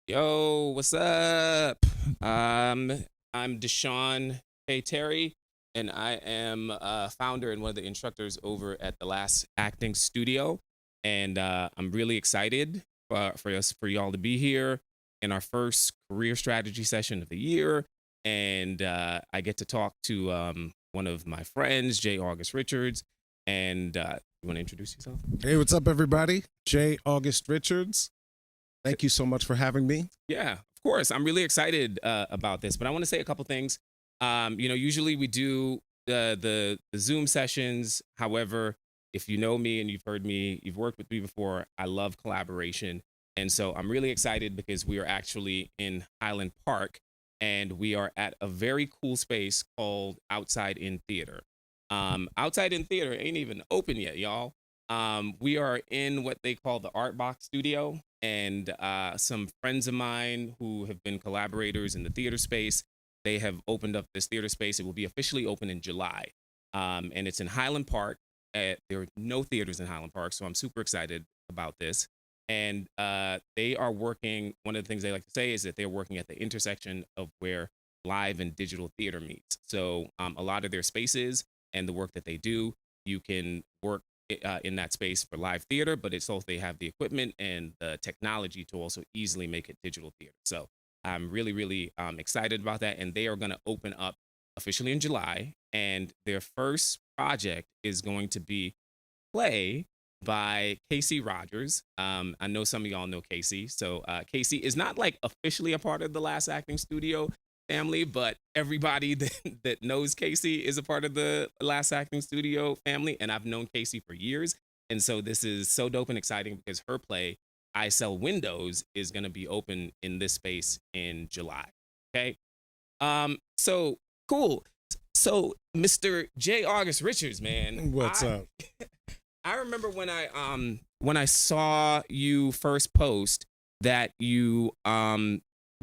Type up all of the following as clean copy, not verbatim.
Yo, what's up? I'm Deshaun K. Terry, and I am founder and one of the instructors over at the Last Acting Studio. And I'm really excited for y'all to be here in our first career strategy session of the year. And I get to talk to one of my friends, J.August Richards. And you want to introduce yourself? Hey, what's up, everybody? J.August Richards. Thank you so much for having me. Yeah, of course. I'm really excited about this, but I want to say a couple things. Usually we do the Zoom sessions. However, if you know me and you've heard me, you've worked with me before, I love collaboration. And so I'm really excited because we are actually in Highland Park and we are at a very cool space called Outside in Theater. Outside in Theater ain't even open yet, y'all. We are in what they call the Art Box Studio, and some friends of mine who have been collaborators in the theater space, they have opened up this theater space. It will be officially open in July, and it's in Highland Park. There are no theaters in Highland Park, so I'm super excited about this. And they are working. One of the things they like to say is that they're working at the intersection of where live and digital theater meets. So a lot of their spaces and the work that they do, you can work in that space for live theater, but it's also they have the equipment and the technology to also easily make it digital theater. So I'm really, really excited about that. And they are going to open up officially in July. And their first project is going to be play by Casey Rogers. I know some of y'all know Casey. So Casey is not like officially a part of the Last Acting Studio family, but everybody that knows Casey is a part of the Last Acting Studio family. And I've known Casey for years. And so this is so dope and exciting because her play, I Sell Windows, is going to be open in this space in July. Okay. So cool. So Mr. J. August Richards, man. What's up? I remember when I saw you first post that you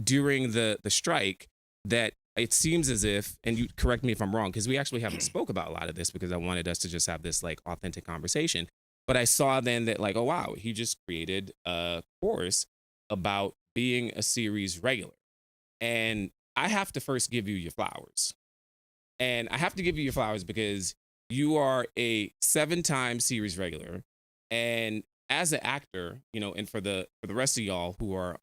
during the strike, that it seems as if, and you correct me if I'm wrong, because we actually haven't spoke about a lot of this because I wanted us to just have this like authentic conversation. But I saw then that like, oh wow, he just created a course about being a series regular. And I have to first give you your flowers. And I have to give you your flowers because you are a 7-time series regular. And as an actor, and for the rest of y'all who are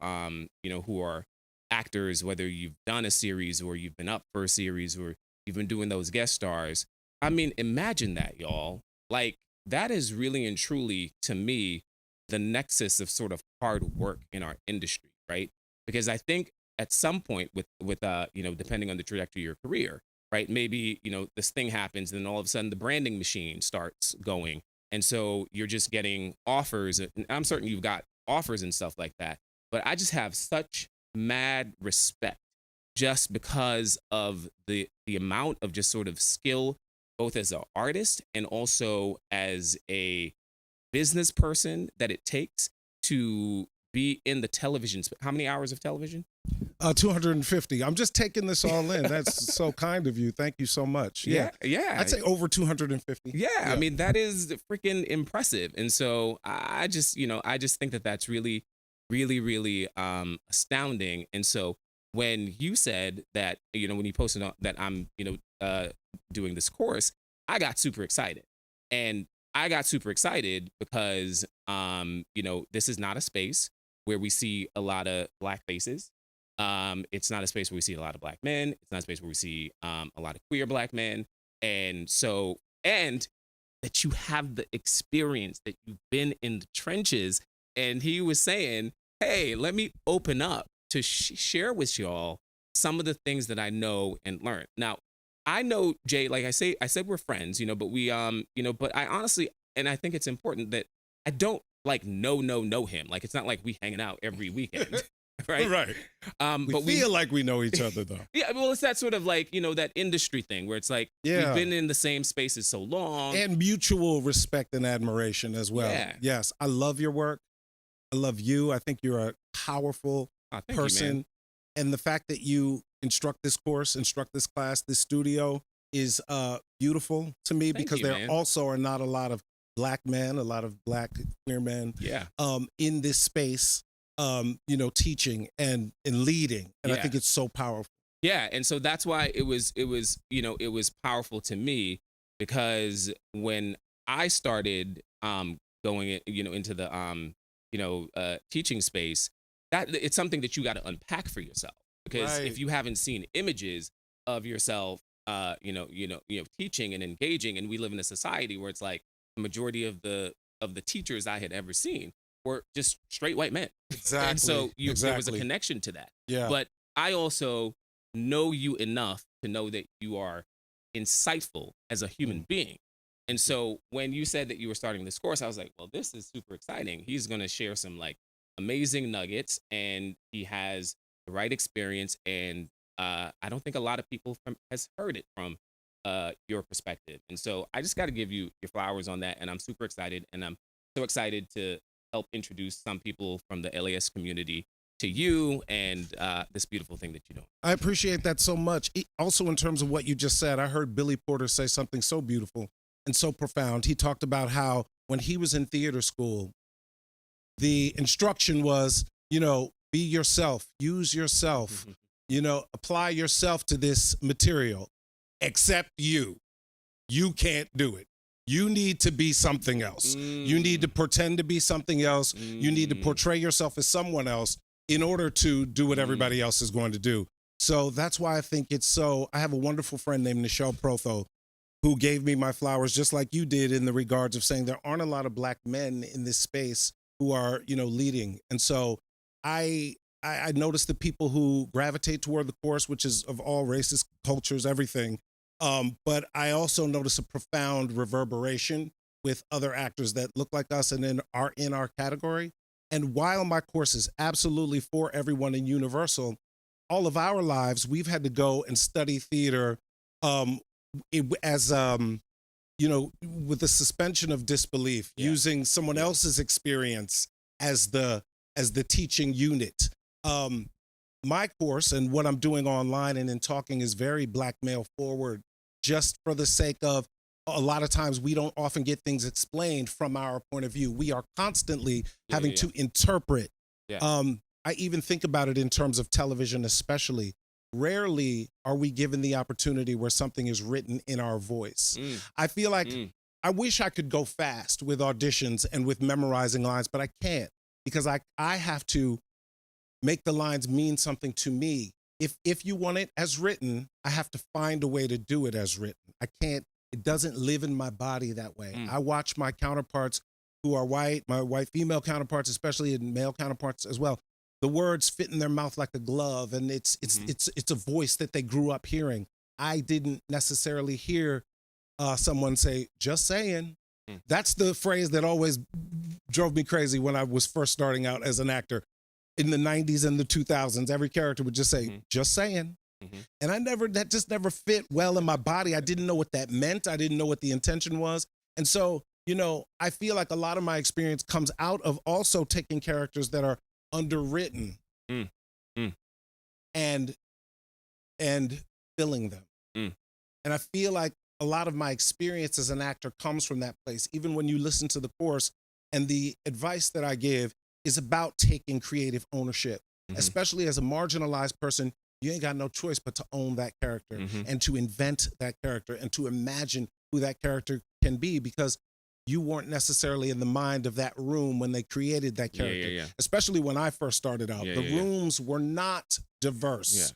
who are actors, whether you've done a series or you've been up for a series or you've been doing those guest stars, I mean, imagine that, y'all. Like that is really and truly to me the nexus of sort of hard work in our industry, right? Because I think at some point with depending on the trajectory of your career, right? Maybe, this thing happens, and then all of a sudden the branding machine starts going. And so you're just getting offers. And I'm certain you've got offers and stuff like that. But I just have such mad respect just because of the amount of just sort of skill, both as an artist and also as a business person that it takes to be in the television. How many hours of television? 250. I'm just taking this all in. That's so kind of you. Thank you so much. Yeah. I'd say over 250. Yeah, I mean that is freaking impressive, and so I just think that that's really, really, really astounding. And so when you said that, when you posted on, that I'm doing this course, I got super excited, and I got super excited because this is not a space where we see a lot of black faces. It's not a space where we see a lot of black men. It's not a space where we see a lot of queer black men. And so, and that you have the experience, that you've been in the trenches. And he was saying, hey, let me open up to share with y'all some of the things that I know and learn. Now, I know Jay, like I said we're friends, but we, but I honestly, and I think it's important that I don't like know him. Like, it's not like we hanging out every weekend. Right. Right. But we feel like we know each other, though. Yeah. Well, it's that sort of like, that industry thing where it's like, we've been in the same spaces so long. And mutual respect and admiration as well. Yeah. Yes. I love your work. I love you. I think you're a powerful person. And the fact that you instruct this course, instruct this class, this studio is beautiful to me because there also are not a lot of black men, a lot of black queer men in this space. teaching and leading. And I Yeah. think it's so powerful. Yeah, and so that's why it was powerful to me because when I started going into the teaching space, that it's something that you got to unpack for yourself because if Right. you haven't seen images of yourself teaching and engaging, and we live in a society where it's like the majority of the teachers I had ever seen were just straight white men. And Exactly. so there was a Exactly. connection to that. Yeah. But I also know you enough to know that you are insightful as a human Mm. being. And so when you said that you were starting this course, I was like, well, this is super exciting. He's going to share some like amazing nuggets and he has the right experience. And I don't think a lot of people has heard it from your perspective. And so I just got to give you your flowers on that. And I'm super excited. And I'm so excited to help introduce some people from the LAS community to you and this beautiful thing that you do. I appreciate that so much. Also, in terms of what you just said, I heard Billy Porter say something so beautiful and so profound. He talked about how when he was in theater school, the instruction was, be yourself, use yourself, apply yourself to this material, except you. You can't do it. You need to be something else. You need to pretend to be something else. You need to portray yourself as someone else in order to do what everybody else is going to do. So that's why I think it's so. I have a wonderful friend named Nichelle Protho who gave me my flowers just like you did in the regards of saying there aren't a lot of black men in this space who are, leading. And so I noticed the people who gravitate toward the course, which is of all races, cultures, everything. But I also notice a profound reverberation with other actors that look like us and then are in our category. And while my course is absolutely for everyone in Universal, all of our lives, we've had to go and study theater as with the suspension of disbelief, using someone else's experience as the teaching unit. My course and what I'm doing online and in talking is very black male forward, just for the sake of a lot of times we don't often get things explained from our point of view. We are constantly having to interpret. Yeah. I even think about it in terms of television, especially. Rarely are we given the opportunity where something is written in our voice. I feel like I wish I could go fast with auditions and with memorizing lines, but I can't because I have to make the lines mean something to me. If you want it as written, I have to find a way to do it as written. I can't, it doesn't live in my body that way. I watch my counterparts who are white, my white female counterparts, especially, and male counterparts as well. The words fit in their mouth like a glove, and it's a voice that they grew up hearing. I didn't necessarily hear someone say, just saying. That's the phrase that always drove me crazy when I was first starting out as an actor. In the 90s and the 2000s, every character would just say, just saying. And that just never fit well in my body. I didn't know what that meant. I didn't know what the intention was. And so, I feel like a lot of my experience comes out of also taking characters that are underwritten and filling them. And I feel like a lot of my experience as an actor comes from that place. Even when you listen to the course, and the advice that I give is about taking creative ownership, especially as a marginalized person. You ain't got no choice but to own that character and to invent that character and to imagine who that character can be, because you weren't necessarily in the mind of that room when they created that character. Especially when I first started out, the rooms were not diverse.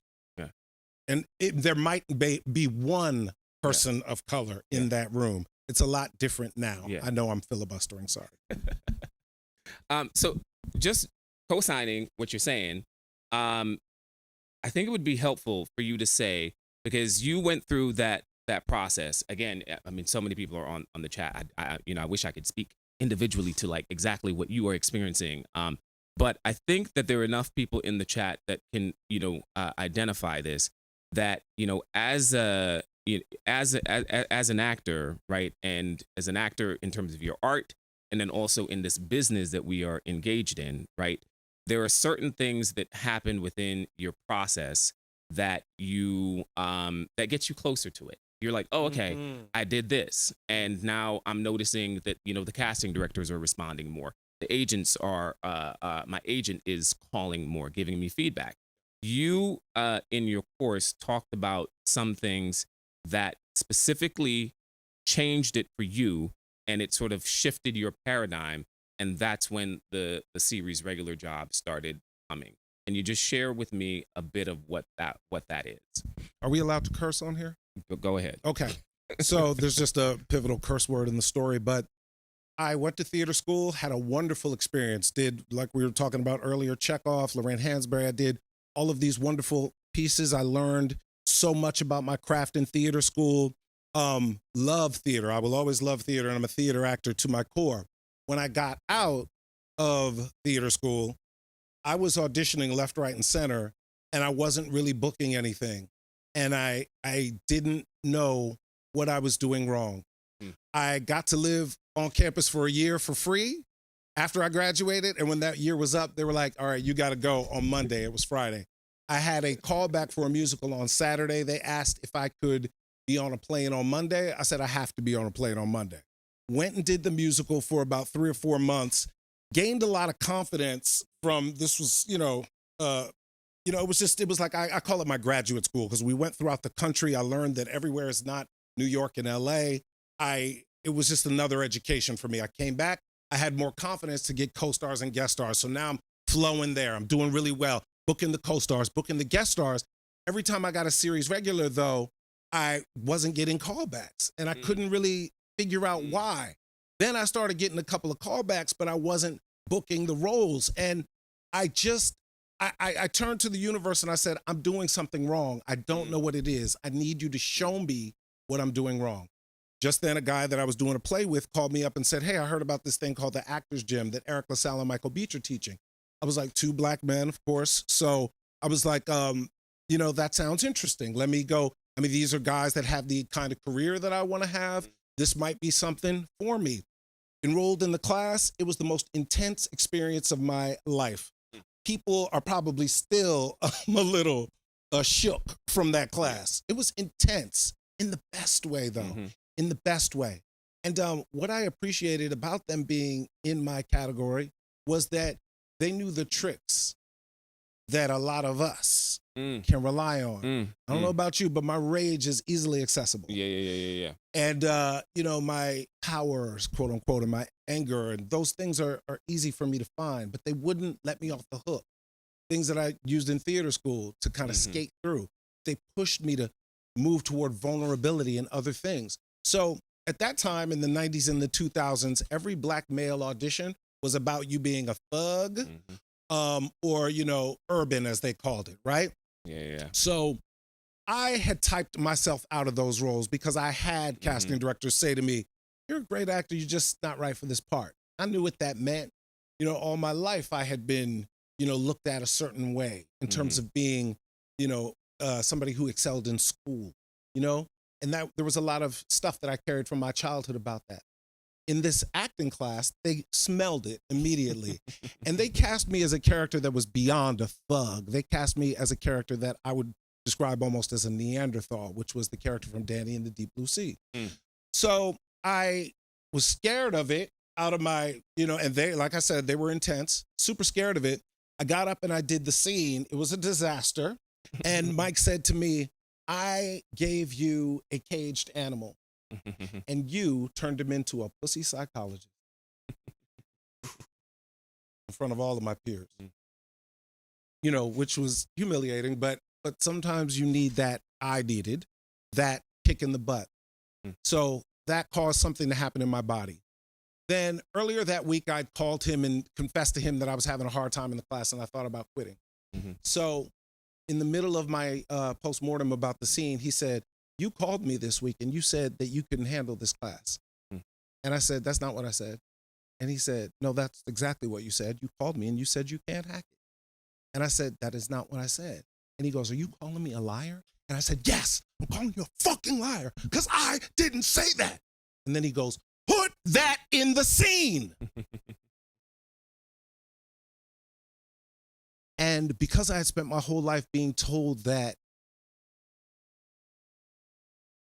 And there might be one person of color in that room. It's a lot different now. I know I'm filibustering, sorry. So just co-signing what you're saying, I think it would be helpful for you to say, because you went through that process. Again, I mean, so many people are on the chat. I wish I could speak individually to like exactly what you are experiencing. But I think that there are enough people in the chat that can, identify this, that, as an actor, right? And as an actor in terms of your art, and then also in this business that we are engaged in, right? There are certain things that happen within your process that that gets you closer to it. You're like, oh, okay, I did this. And now I'm noticing that, the casting directors are responding more. the agents are my agent is calling more, giving me feedback. You in your course talked about some things that specifically changed it for you, and it sort of shifted your paradigm, and that's when the series Regular Job started coming. Can you just share with me a bit of what that is? Are we allowed to curse on here? Go ahead. Okay. So there's just a pivotal curse word in the story, but I went to theater school, had a wonderful experience, did, like we were talking about earlier, Chekhov, Lorraine Hansberry. I did all of these wonderful pieces. I learned so much about my craft in theater school. Love theater. I will always love theater, and I'm a theater actor to my core. When I got out of theater school, I was auditioning left, right, and center, and I wasn't really booking anything. And I didn't know what I was doing wrong. I got to live on campus for a year for free after I graduated. And when that year was up, they were like, all right, you got to go on Monday. It was Friday. I had a callback for a musical on Saturday. They asked if I could be on a plane on Monday. I said, I have to be on a plane on Monday. Went and did the musical for about 3 or 4 months, gained a lot of confidence from this was, it was like, I call it my graduate school because we went throughout the country. I learned that everywhere is not New York and LA. It was just another education for me. I came back, I had more confidence to get co-stars and guest stars. So now I'm flowing there. I'm doing really well, booking the co-stars, booking the guest stars. Every time I got a series regular though, I wasn't getting callbacks and I couldn't really figure out why. Then I started getting a couple of callbacks, but I wasn't booking the roles. And I turned to the universe and I said, I'm doing something wrong. I don't know what it is. I need you to show me what I'm doing wrong. Just then, a guy that I was doing a play with called me up and said, hey, I heard about this thing called the Actors Gym that Eric LaSalle and Michael Beach are teaching. I was like, 2 Black men, of course. So I was like, that sounds interesting. Let me go. I mean, these are guys that have the kind of career that I want to have. This might be something for me. Enrolled in the class. It was the most intense experience of my life. People are probably still a little shook from that class. It was intense in the best way, though. In the best way. And what I appreciated about them being in my category was that they knew the tricks that a lot of us can rely on. I don't know about you, but my rage is easily accessible. Yeah. And, my powers, quote unquote, and my anger, and those things are easy for me to find, but they wouldn't let me off the hook. Things that I used in theater school to kind of skate through. They pushed me to move toward vulnerability and other things. So at that time in the 90s and the 2000s, every Black male audition was about you being a thug or, urban, as they called it, right? Yeah. So I had typed myself out of those roles because I had casting directors say to me, you're a great actor, you're just not right for this part. I knew what that meant. All my life I had been, looked at a certain way in terms of being, somebody who excelled in school, and that there was a lot of stuff that I carried from my childhood about that. In this acting class, they smelled it immediately. And they cast me as a character that was beyond a thug. They cast me as a character that I would describe almost as a Neanderthal, which was the character from Danny and the Deep Blue Sea. So I was scared of it out of my, and they, like I said, they were intense, super scared of it. I got up and I did the scene. It was a disaster. And Mike said to me, I gave you a caged animal and you turned him into a pussy psychologist in front of all of my peers, which was humiliating, but sometimes you need that. I needed that kick in the butt. So that caused something to happen in my body. Then earlier that week, I called him and confessed to him that I was having a hard time in the class and I thought about quitting. So in the middle of my postmortem about the scene, he said, you called me this week and you said that you couldn't handle this class. And I said, that's not what I said. And he said, no, that's exactly what you said. You called me and you said you can't hack it. And I said, that is not what I said. And he goes, are you calling me a liar? And I said, yes, I'm calling you a fucking liar because I didn't say that. And then he goes, put that in the scene. And because I had spent my whole life being told that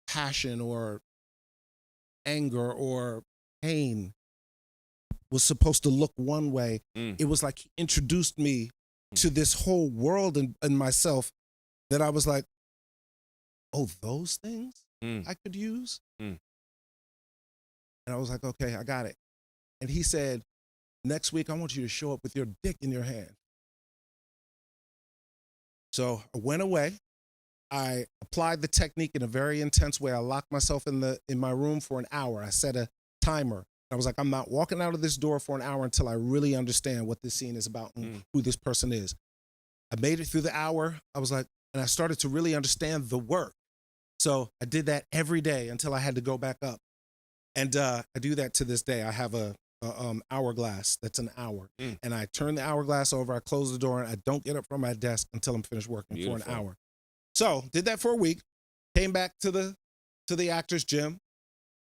passion or anger or pain was supposed to look one way. Mm. It was like he introduced me to this whole world and myself that I was like, oh, those things I could use? Mm. And I was like, okay, I got it. And he said, next week, I want you to show up with your dick in your hand. So I went away. I applied the technique in a very intense way. I locked myself in my room for an hour. I set a timer. I was like, I'm not walking out of this door for an hour until I really understand what this scene is about and who this person is. I made it through the hour. I was like, and I started to really understand the work. So I did that every day until I had to go back up. And I do that to this day. I have a hourglass that's an hour. And I turn the hourglass over, I close the door, and I don't get up from my desk until I'm finished working for an hour. So did that for a week, came back to the actor's gym.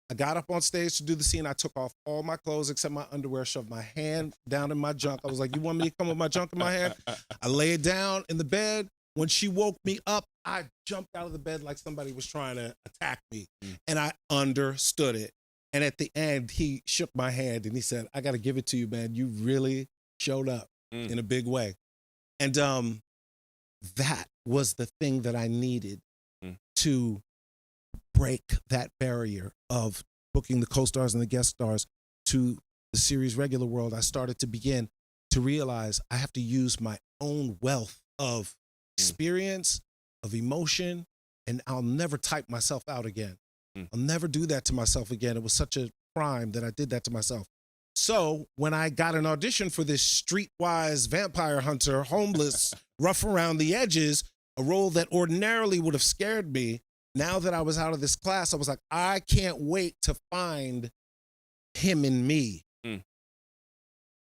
I got up on stage to do the scene. I took off all my clothes except my underwear, shoved my hand down in my junk. I was like, you want me to come with my junk in my hand? I lay it down in the bed. When she woke me up, I jumped out of the bed like somebody was trying to attack me. And I understood it. And at the end, he shook my hand and he said, I got to give it to you, man. You really showed up in a big way. And that was the thing that I needed to break that barrier of booking the co-stars and the guest stars to the series regular world. I started to begin to realize I have to use my own wealth of experience, of emotion, and I'll never type myself out again. I'll never do that to myself again. It was such a crime that I did that to myself. So when I got an audition for this streetwise vampire hunter, homeless, rough around the edges, a role that ordinarily would have scared me, now that I was out of this class, I was like, I can't wait to find him in me. And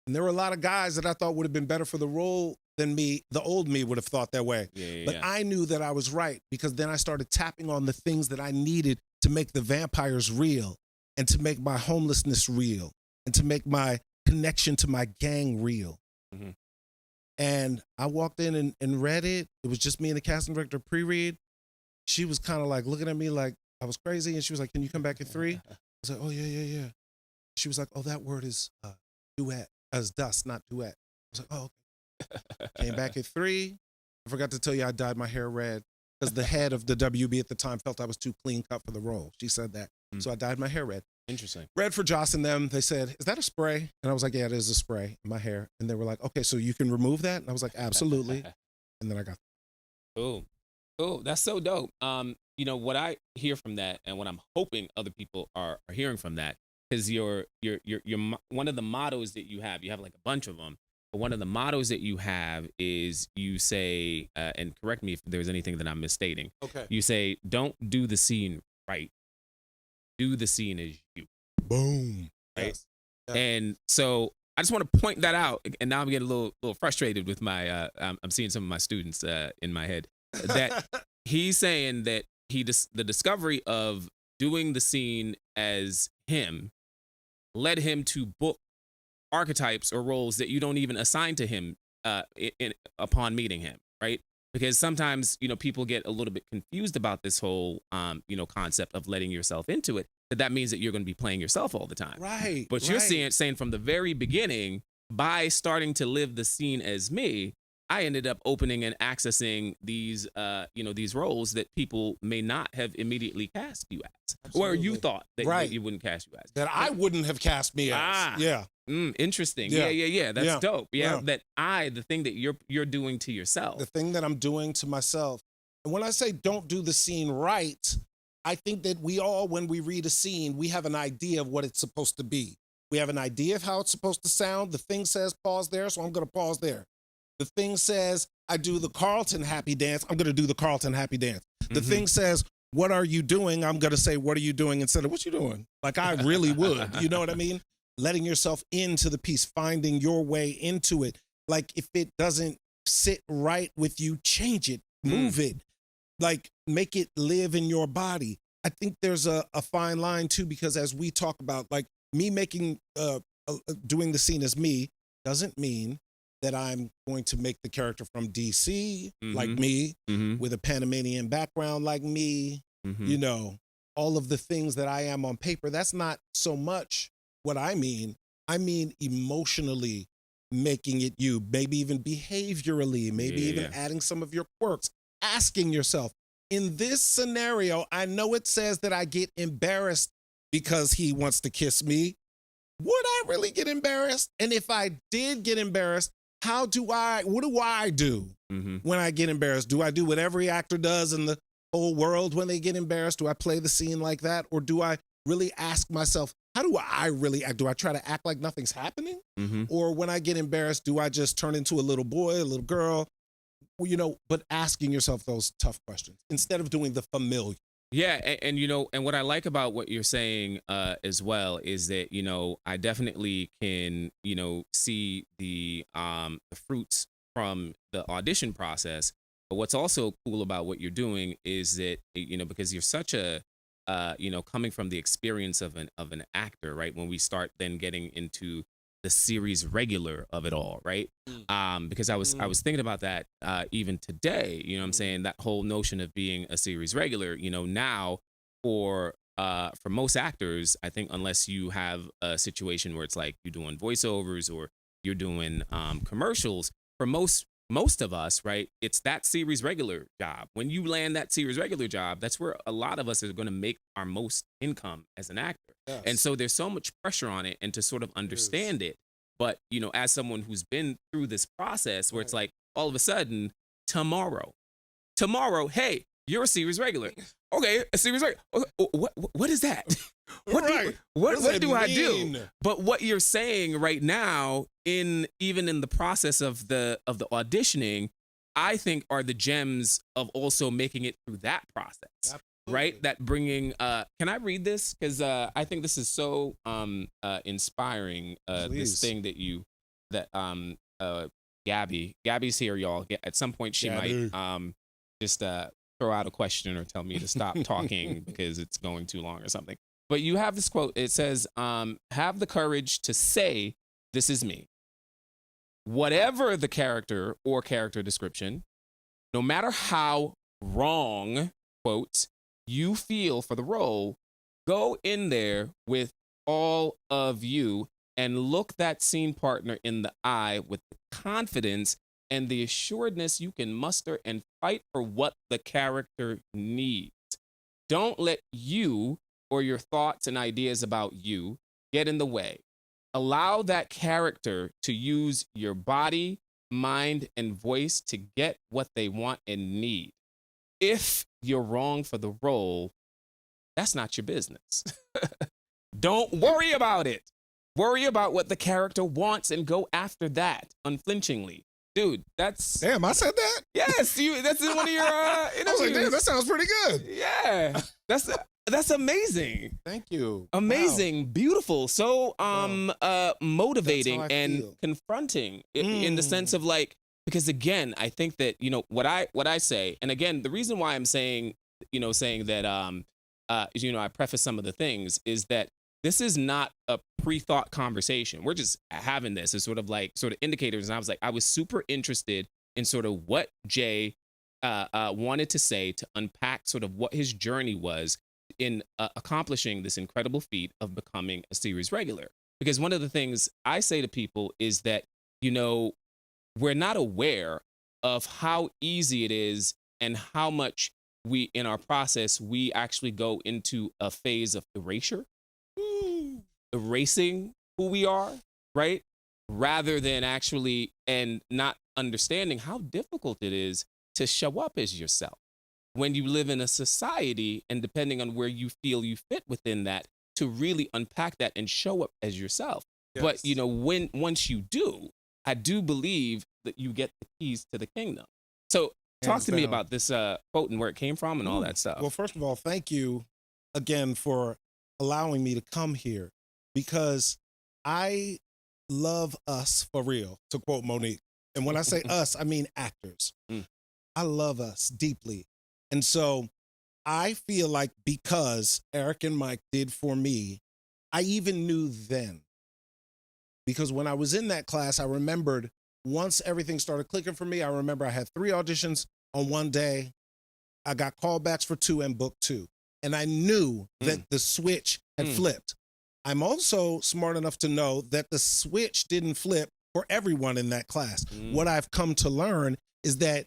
there were a lot of guys that I thought would have been better for the role than me. The old me would have thought that way. But I knew that I was right because then I started tapping on the things that I needed to make the vampires real and to make my homelessness real and to make my connection to my gang real. And I walked in and read it. It was just me and the casting director pre-read. She was kind of like looking at me like I was crazy. And she was like, can you come back at 3? I was like, oh, yeah. She was like, oh, that word is duet, as dust, not duet. I was like, oh, okay. Came back at 3. I forgot to tell you I dyed my hair red because the head of the WB at the time felt I was too clean cut for the role. She said that. So I dyed my hair red. Interesting. Red for Joss and them. They said, is that a spray? And I was like, yeah, it is a spray in my hair. And they were like, okay, so you can remove that? And I was like, absolutely. And then I got Cool. That's so dope. You know, what I hear from that and what I'm hoping other people are hearing from that is your one of the mottos that you have like a bunch of them, but one of the mottos that you have is you say, and correct me if there's anything that I'm misstating. Okay. You say, don't do the scene right. Do the scene as you. Boom. Right. Yes. And so I just want to point that out. And now I'm getting a little frustrated with my, I'm seeing some of my students in my head that he's saying that the discovery of doing the scene as him led him to book archetypes or roles that you don't even assign to him upon meeting him, right? Because sometimes, you know, people get a little bit confused about this whole, you know, concept of letting yourself into it. That means that you're going to be playing yourself all the time. Right. But you're saying from the very beginning, by starting to live the scene as me, I ended up opening and accessing these, you know, these roles that people may not have immediately cast you as, or you thought that you wouldn't cast you as. That I wouldn't have cast me as. Yeah. Interesting. Yeah. That's dope. Yeah. That the thing that you're doing to yourself. The thing that I'm doing to myself. And when I say don't do the scene right, I think that we all, when we read a scene, we have an idea of what it's supposed to be. We have an idea of how it's supposed to sound. The thing says pause there, so I'm going to pause there. The thing says I do the Carlton happy dance, I'm going to do the Carlton happy dance. The thing says, what are you doing? I'm going to say, what are you doing instead of what you doing? Like I really would. You know what I mean? Letting yourself into the piece, finding your way into it. Like if it doesn't sit right with you, change it, move it, like make it live in your body. I think there's a fine line too, because as we talk about, like me making, doing the scene as me doesn't mean that I'm going to make the character from DC like me, with a Panamanian background like me, you know, all of the things that I am on paper. That's not so much what I mean. I mean emotionally making it you, maybe even behaviorally, maybe even adding some of your quirks, asking yourself, in this scenario, I know it says that I get embarrassed because he wants to kiss me. Would I really get embarrassed? And if I did get embarrassed, what do I do when I get embarrassed? Do I do what every actor does in the whole world when they get embarrassed? Do I play the scene like that? Or do I really ask myself, how do I really act? Do I try to act like nothing's happening? Or when I get embarrassed, do I just turn into a little boy, a little girl? Well, but asking yourself those tough questions instead of doing the familiar. Yeah, and what I like about what you're saying as well is that I definitely can see the fruits from the audition process. But what's also cool about what you're doing is that because you're such a coming from the experience of an actor, right? When we start then getting into the series regular of it all, right? Because I was thinking about that even today, what I'm saying, that whole notion of being a series regular, now for most actors, I think unless you have a situation where it's like you're doing voiceovers or you're doing commercials, for most of us, right, it's that series regular job. When you land that series regular job, that's where a lot of us are going to make our most income as an actor. Yes. And so there's so much pressure on it, and to sort of understand it. But, as someone who's been through this process where it's like all of a sudden tomorrow, hey, you're a series regular. Okay, a series regular. What is that? What do I do? But what you're saying right now, even in the process of the auditioning, I think are the gems of also making it through that process. Absolutely. Right? That bringing. Can I read this? Because I think this is so inspiring. This thing that Gabby's here, y'all. At some point, she might just throw out a question or tell me to stop talking because it's going too long or something. But you have this quote. It says, "Have the courage to say, 'This is me.' Whatever the character or character description, no matter how wrong, quote, you feel for the role, go in there with all of you and look that scene partner in the eye with the confidence and the assuredness you can muster and fight for what the character needs. Don't let you or your thoughts and ideas about you get in the way. Allow that character to use your body, mind, and voice to get what they want and need. If you're wrong for the role, that's not your business. Don't worry about it. Worry about what the character wants and go after that unflinchingly." Dude, that's... Damn, I said that? Yes, that's in one of your interviews. I was like, damn, that sounds pretty good. Yeah, that's amazing. Thank you. Amazing, wow. Beautiful, so motivating and confronting in the sense of like, because again, I think that what I say, and again, the reason why I'm saying that I preface some of the things is that this is not a pre-thought conversation. We're just having this as sort of indicators. And I was super interested in sort of what Jay wanted to say to unpack sort of what his journey was in accomplishing this incredible feat of becoming a series regular. Because one of the things I say to people is that, we're not aware of how easy it is and how much in our process, we actually go into a phase of erasure. Erasing who we are, right? Rather than actually and not understanding how difficult it is to show up as yourself when you live in a society, and depending on where you feel you fit within that, to really unpack that and show up as yourself. Yes. But once you do, I do believe that you get the keys to the kingdom. So talk to me about this quote and where it came from and all that stuff. Well, first of all, thank you again for allowing me to come here, because I love us for real, to quote Monique. And when I say us, I mean actors. I love us deeply. And so I feel like because Eric and Mike did for me, I even knew then. Because when I was in that class, I remembered once everything started clicking for me, I remember I had 3 auditions on one day. I got callbacks for 2 and booked 2. And I knew that the switch had flipped. I'm also smart enough to know that the switch didn't flip for everyone in that class. What I've come to learn is that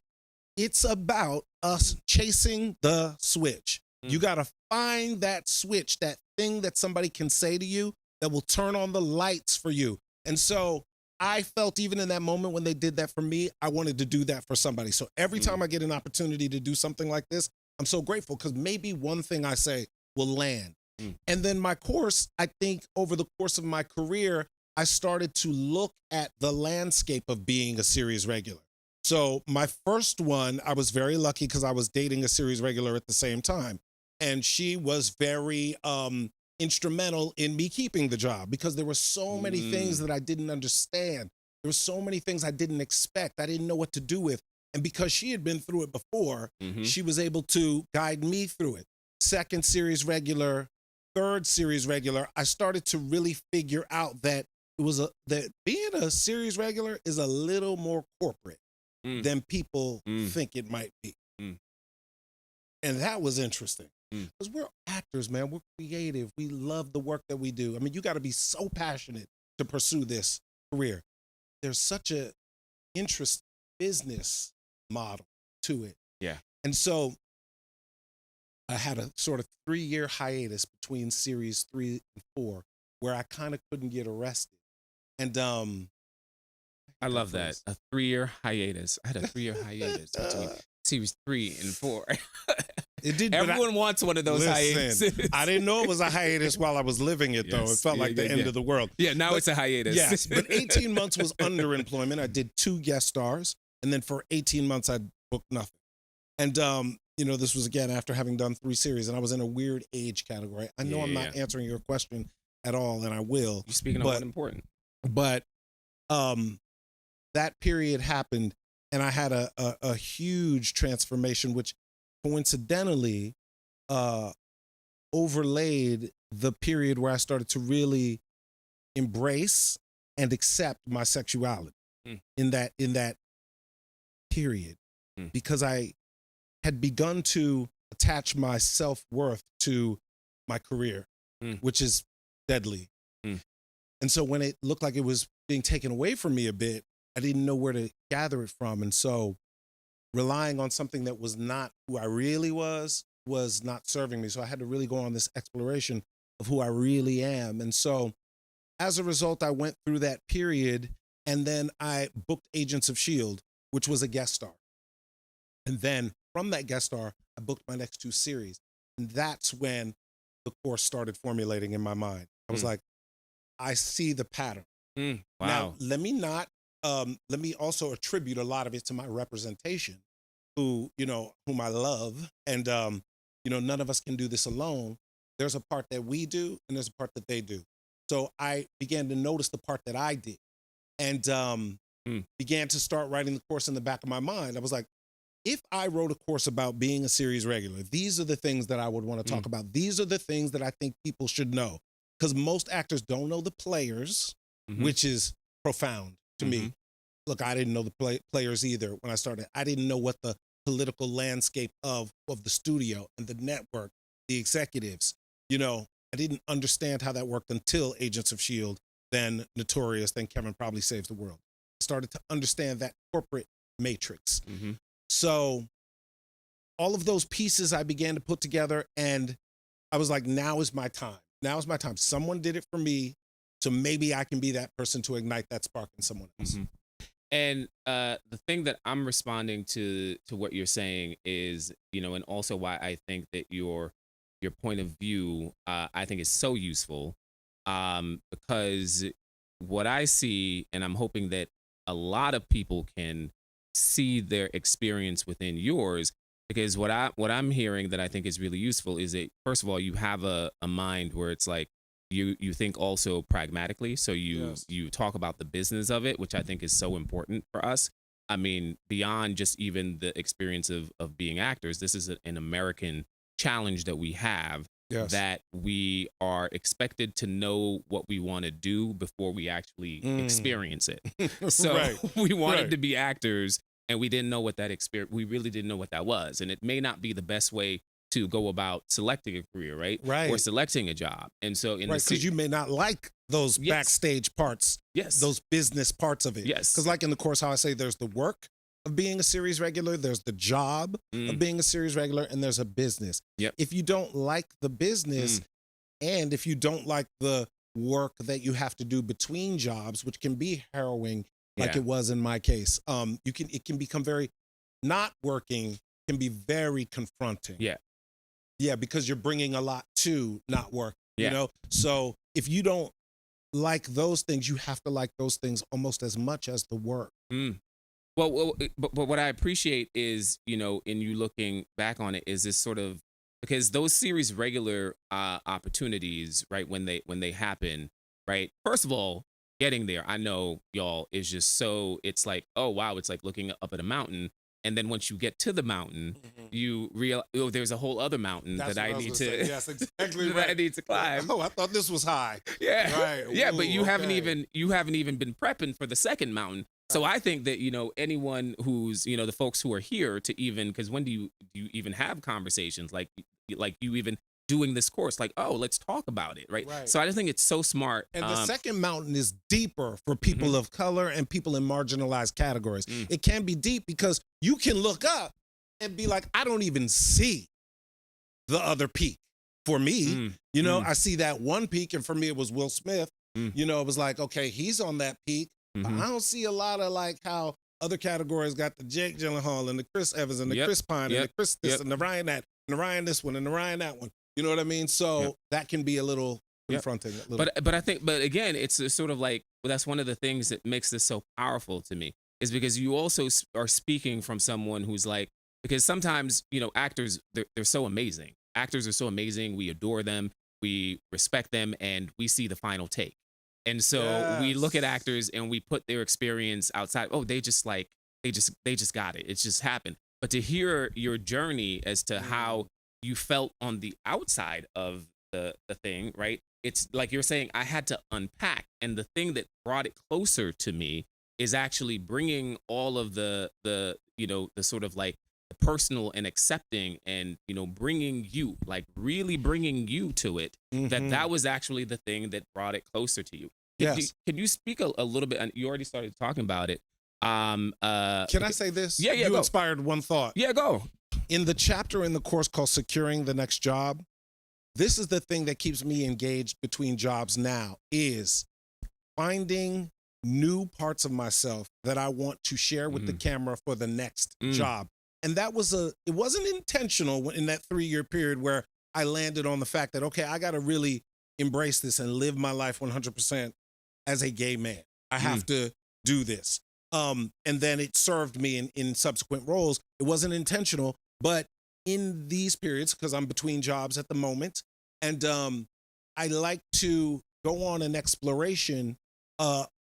it's about us chasing the switch. You got to find that switch, that thing that somebody can say to you that will turn on the lights for you. And so I felt even in that moment when they did that for me, I wanted to do that for somebody. So every time I get an opportunity to do something like this, I'm so grateful because maybe one thing I say will land. And then my course, I think over the course of my career, I started to look at the landscape of being a series regular. So my first one, I was very lucky because I was dating a series regular at the same time. And she was very instrumental in me keeping the job because there were so many things that I didn't understand. There were so many things I didn't expect. I didn't know what to do with. And because she had been through it before, she was able to guide me through it. Second series regular, third series regular, I started to really figure out that that being a series regular is a little more corporate than people think it might be. And that was interesting because we're actors, man. We're creative. We love the work that we do. I mean, you got to be so passionate to pursue this career. There's such a interest business model to it. Yeah. And so I had a sort of 3-year hiatus between series 3 and 4 where I kind of couldn't get arrested. And I love that. A 3-year hiatus. I had a 3-year hiatus between series 3 and 4. It did. Everyone wants one of those hiatuses. I didn't know it was a hiatus while I was living it, though. It felt like the end of the world. Yeah, now it's a hiatus. Yes, but 18 months was underemployment. I did 2 guest stars, and then for 18 months, I booked nothing. And, this was, again, after having done 3 series, and I was in a weird age category. I know I'm not answering your question at all, and I will. You're speaking of what's important. But that period happened, and I had a huge transformation, which coincidentally overlaid the period where I started to really embrace and accept my sexuality in that period, because I had begun to attach my self-worth to my career, which is deadly. And so when it looked like it was being taken away from me a bit, I didn't know where to gather it from. And so relying on something that was not who I really was not serving me. So I had to really go on this exploration of who I really am. And so as a result, I went through that period, and then I booked Agents of S.H.I.E.L.D., which was a guest star. And then from that guest star, I booked my next 2 series. And that's when the course started formulating in my mind. I was like, I see the pattern. Wow. Now, let me also attribute a lot of it to my representation, whom I love. And, none of us can do this alone. There's a part that we do, and there's a part that they do. So I began to notice the part that I did, and began to start writing the course in the back of my mind. I was like, if I wrote a course about being a series regular, these are the things that I would want to talk about. These are the things that I think people should know, because most actors don't know the players, which is profound to me. Look, I didn't know the players either when I started. I didn't know what the political landscape of the studio and the network, the executives, I didn't understand how that worked until Agents of S.H.I.E.L.D., then Notorious, then Kevin Probably Saves the World. I started to understand that corporate matrix. So all of those pieces I began to put together, and I was like, now is my time. Now is my time. Someone did it for me, so maybe I can be that person to ignite that spark in someone else. And the thing that I'm responding to what you're saying is, and also why I think that your point of view, I think is so useful, because what I see, and I'm hoping that a lot of people can see their experience within yours, because what I'm hearing that I think is really useful is that, first of all, you have a mind where it's like you think also pragmatically. So you talk about the business of it, which I think is so important for us. I mean, beyond just even the experience of being actors, this is an American challenge that we have, that we are expected to know what we want to do before we actually experience it. So we wanted to be actors, and we didn't know what that experience, we really didn't know what that was. And it may not be the best way to go about selecting a career, right? Or Right. selecting a job. And so in the Right, because you may not like those yes, backstage parts, yes, those business parts of it. Because, yes, like in the course, how I say there's the work of being a series regular, there's the job of mm, being a series regular, and there's a business. yep, If you don't like the business, mm, and if you don't like the work that you have to do between jobs, which can be harrowing, like yeah, it was in my case, it can become very not working can be very confronting. yeah, Yeah, because you're bringing a lot to not work, you yeah. know? So if you don't like those things, you have to like those things almost as much as the work. Mm. But what I appreciate is, in you looking back on it, is this sort of because those series regular opportunities, right, when they happen, right. First of all, getting there, I know y'all is just so it's like, oh wow, it's like looking up at a mountain, and then once you get to the mountain, Mhm. you realize, oh, there's a whole other mountain That's that what I I was need gonna say. to Yes, exactly that I right. need to climb. Oh, I thought this was high. Yeah. Right. Yeah, but Ooh, okay. you haven't even been prepping for the second mountain. So Right. I think that, anyone who's, the folks who are here to even because when do you even have conversations like you even doing this course like, oh, let's talk about it, right? Right. So I just think it's so smart. And the second mountain is deeper for Mhm, people of color and people in marginalized categories. mm, It can be deep because you can look up and be like, I don't even see the other peak. For me, mm, I mm, see that one peak, and for me, it was Will Smith. mm, It was like, okay, he's on that peak, but mhm. I don't see a lot of like how other categories got the Jake Gyllenhaal and the Chris Evans and the Yep. Chris Pine and the Yep. Chris this Yep. and the Ryan that and the Ryan this one and the Ryan that one. You know what I mean? Yep. So that can be a little Yep. confronting. A little. But I think but again, it's a sort of like well, that's one of the things that makes this so powerful to me is because you also are speaking from someone who's like because sometimes actors they're so amazing. Actors are so amazing. We adore them. We respect them, and we see the final take. And so we look at Yes. actors and we put their experience outside. Oh, they just got it. It's just happened. But to hear your journey as to Mm. how you felt on the outside of the thing, right? It's like you're saying I had to unpack and the thing that brought it closer to me is actually bringing all of the sort of like the personal and accepting and bringing you like really bringing you to it that Hmm. was actually the thing that brought it closer to you. Yes. Can you speak a little bit and you already started talking about it Can I say this? yeah, You go, inspired one thought. yeah, go. In the chapter in the course called Securing the Next Job, this is the thing that keeps me engaged between jobs now is finding new parts of myself that I want to share with the Mm, camera for the next mm, job. And it wasn't intentional in that 3-year period where I landed on the fact that, okay, I got to really embrace this and live my life 100% as a gay man. I mm, have to do this. And then it served me in subsequent roles. It wasn't intentional, but in these periods, because I'm between jobs at the moment, and I like to go on an exploration,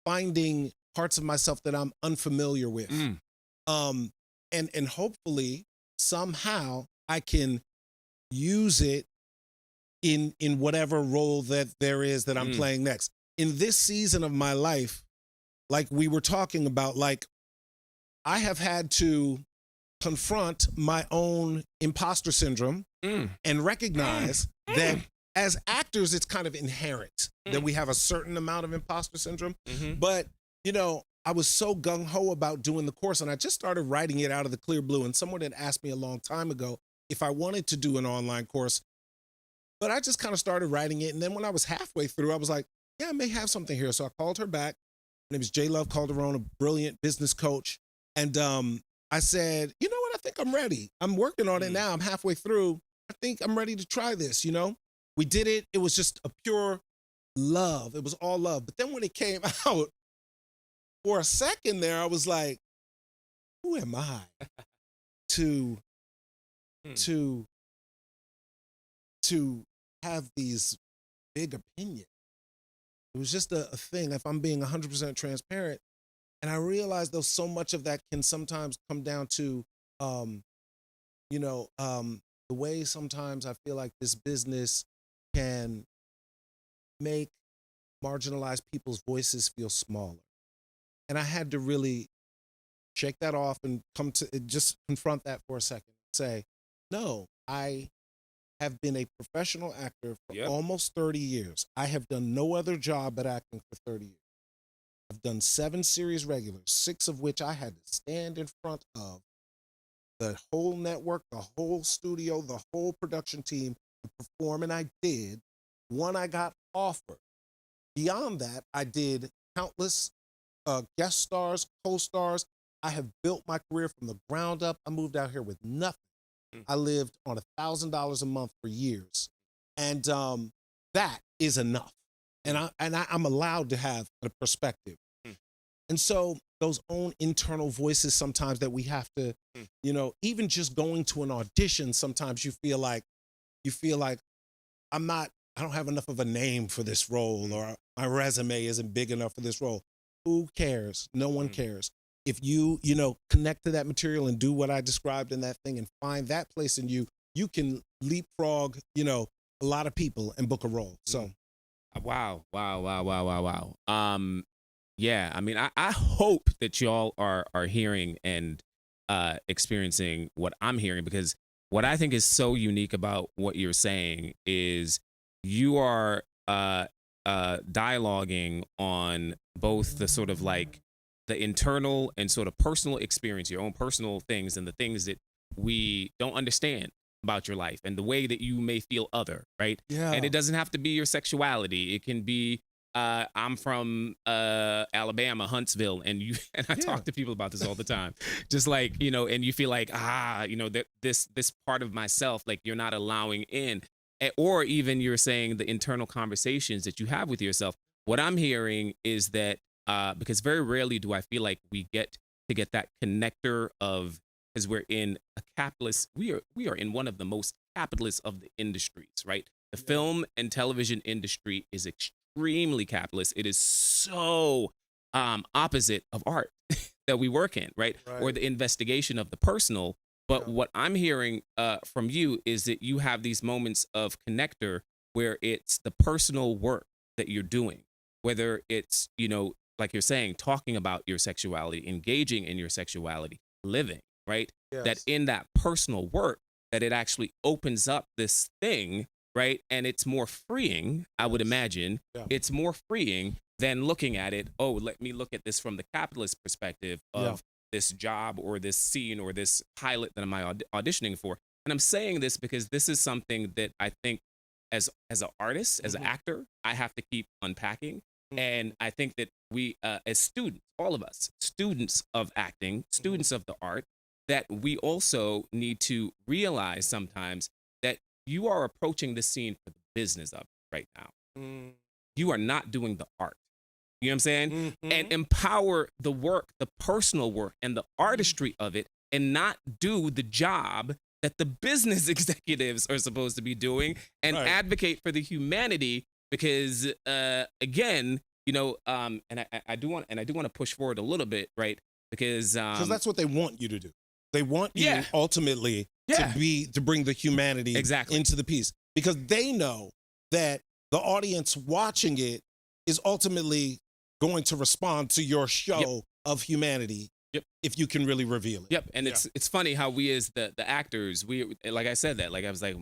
finding parts of myself that I'm unfamiliar with, mm, um, and hopefully somehow I can use it in whatever role that there is that I'm mm, playing next. In this season of my life, like we were talking about, like I have had to confront my own imposter syndrome mm, and mm, recognize that mm, as actors, it's kind of inherent that mm, we have a certain amount of imposter syndrome. mhm, But, I was so gung ho about doing the course and I just started writing it out of the clear blue. And someone had asked me a long time ago if I wanted to do an online course, but I just kind of started writing it. And then when I was halfway through, I was like, yeah, I may have something here. So I called her back. Her name is J. Love Calderon, a brilliant business coach. And I said, you know what? I think I'm ready. I'm working on it mm, now. I'm halfway through. I think I'm ready to try this. We did it. It was just a pure love. It was all love. But then when it came out, for a second there, I was like, who am I to mm, to to have these big opinions? It was just a thing. If I'm being 100% transparent, and I realized though so much of that can sometimes come down to, um, the way sometimes I feel like this business can make marginalized people's voices feel smaller. And I had to really shake that off and come to just confront that for a second. Say, no, have been a professional actor for Yep. almost 30 years. I have done no other job but acting for 30 years. I've done 7 series regulars, 6 of which I had to stand in front of the whole network, the whole studio, the whole production team to perform, and I did. One I got offered. Beyond that, I did countless guest stars, co-stars. I have built my career from the ground up. I moved out here with nothing. Mm. I lived on $1,000 a month for years, and that is enough. And I'm allowed to have a perspective. Mm. And so those own internal voices sometimes that we have to, even just going to an audition, sometimes you feel like I don't have enough of a name for this role, or my resume isn't big enough for this role. Who cares? No one cares. If you connect to that material and do what I described in that thing and find that place in you, you can leapfrog, a lot of people and book a role. So Wow. Yeah, I mean, I hope that y'all are hearing and experiencing what I'm hearing, because what I think is so unique about what you're saying is you are dialoguing on both the sort of like the internal and sort of personal experience, your own personal things, and the things that we don't understand about your life and the way that you may feel other, right? yeah, And it doesn't have to be your sexuality. It can be I'm from Alabama, Huntsville, and you and I talk to people about this all the time. Just like, and you feel like, that this part of myself, like you're not allowing in. Or even you're saying the internal conversations that you have with yourself. What I'm hearing is that because very rarely do I feel like we get that connector of, because we're in a capitalist, we are in one of the most capitalist of the industries, right? The film and television industry is extremely capitalist. It is so opposite of art that we work in, right? Or the investigation of the personal. But what I'm hearing from you is that you have these moments of connector where it's the personal work that you're doing, whether it's, like you're saying, talking about your sexuality, engaging in your sexuality, living, right? That in that personal work, that it actually opens up this thing, right? And it's more freeing, I would imagine. It's more freeing than looking at it, oh, let me look at this from the capitalist perspective of this job or this scene or this pilot that I'm auditioning for. And I'm saying this because this is something that I think as an artist, as an actor, I have to keep unpacking. And I think that we, as students, all of us, students of acting, students of the art, that we also need to realize sometimes that you are approaching the scene for the business of it right now. You are not doing the art. You know what I'm saying? And empower the work, the personal work, and the artistry of it, and not do the job that the business executives are supposed to be doing, and advocate for the humanity. Because again, and I do want to push forward a little bit, right? Because that's what they want you to do. They want you ultimately to bring the humanity into the piece, because they know that the audience watching it is ultimately going to respond to your show of humanity if you can really reveal it. And it's funny how we as the actors, we, like I said that, like I was like,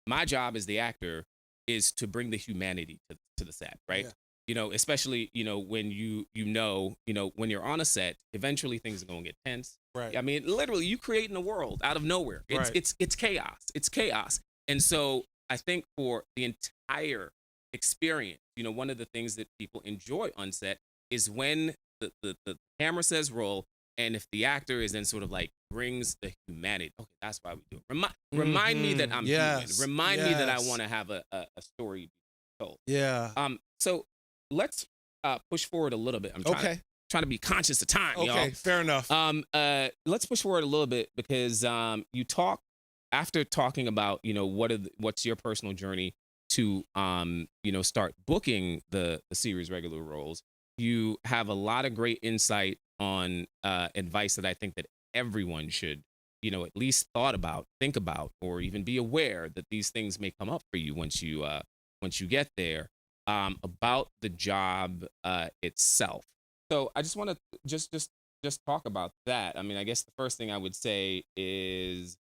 my job as the actor is to bring the humanity to the set, right? Especially, when when you're on a set, eventually things are going to get tense. I mean, literally, you creating a world out of nowhere. It's chaos. It's chaos. And so I think for the entire experience, one of the things that people enjoy on set is when the camera says roll, and if the actor is then sort of like brings the humanity. Okay, that's why we do it. Remind me that I'm human. Remind me that I want to have a story told. So let's push forward a little bit. I'm trying to be conscious of time. Okay, fair enough. Let's push forward a little bit, because you talk, after talking about what's your personal journey to start booking the series regular roles. You have a lot of great insight on advice that I think that everyone should at least think about, or even be aware that these things may come up for you once you get there, about the job itself. So I just want to just talk about that. I mean, I guess the first thing I would say is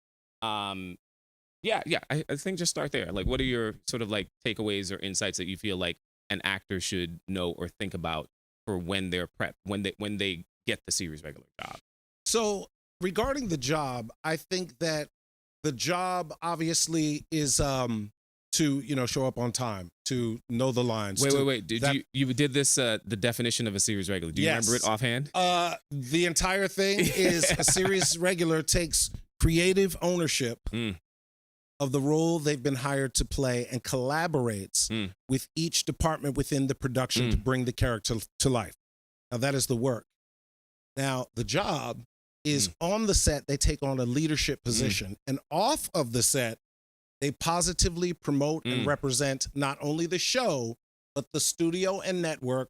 Yeah. I think just start there. Like, what are your sort of like takeaways or insights that you feel like an actor should know or think about for when they're prep when they get the series regular job? So regarding the job, I think that the job obviously is to, show up on time, to know the lines, to Wait. Did that you did this the definition of a series regular? Do you remember it yes. offhand? The entire thing is a series regular takes creative ownership Mm, of the role they've been hired to play and collaborates mm, with each department within the production to mm, bring the character to life. Now that is the work. Now the job is mm, on the set, they take on a leadership mm, position, and off of the set, they positively promote and mm, represent not only the show, but the studio and network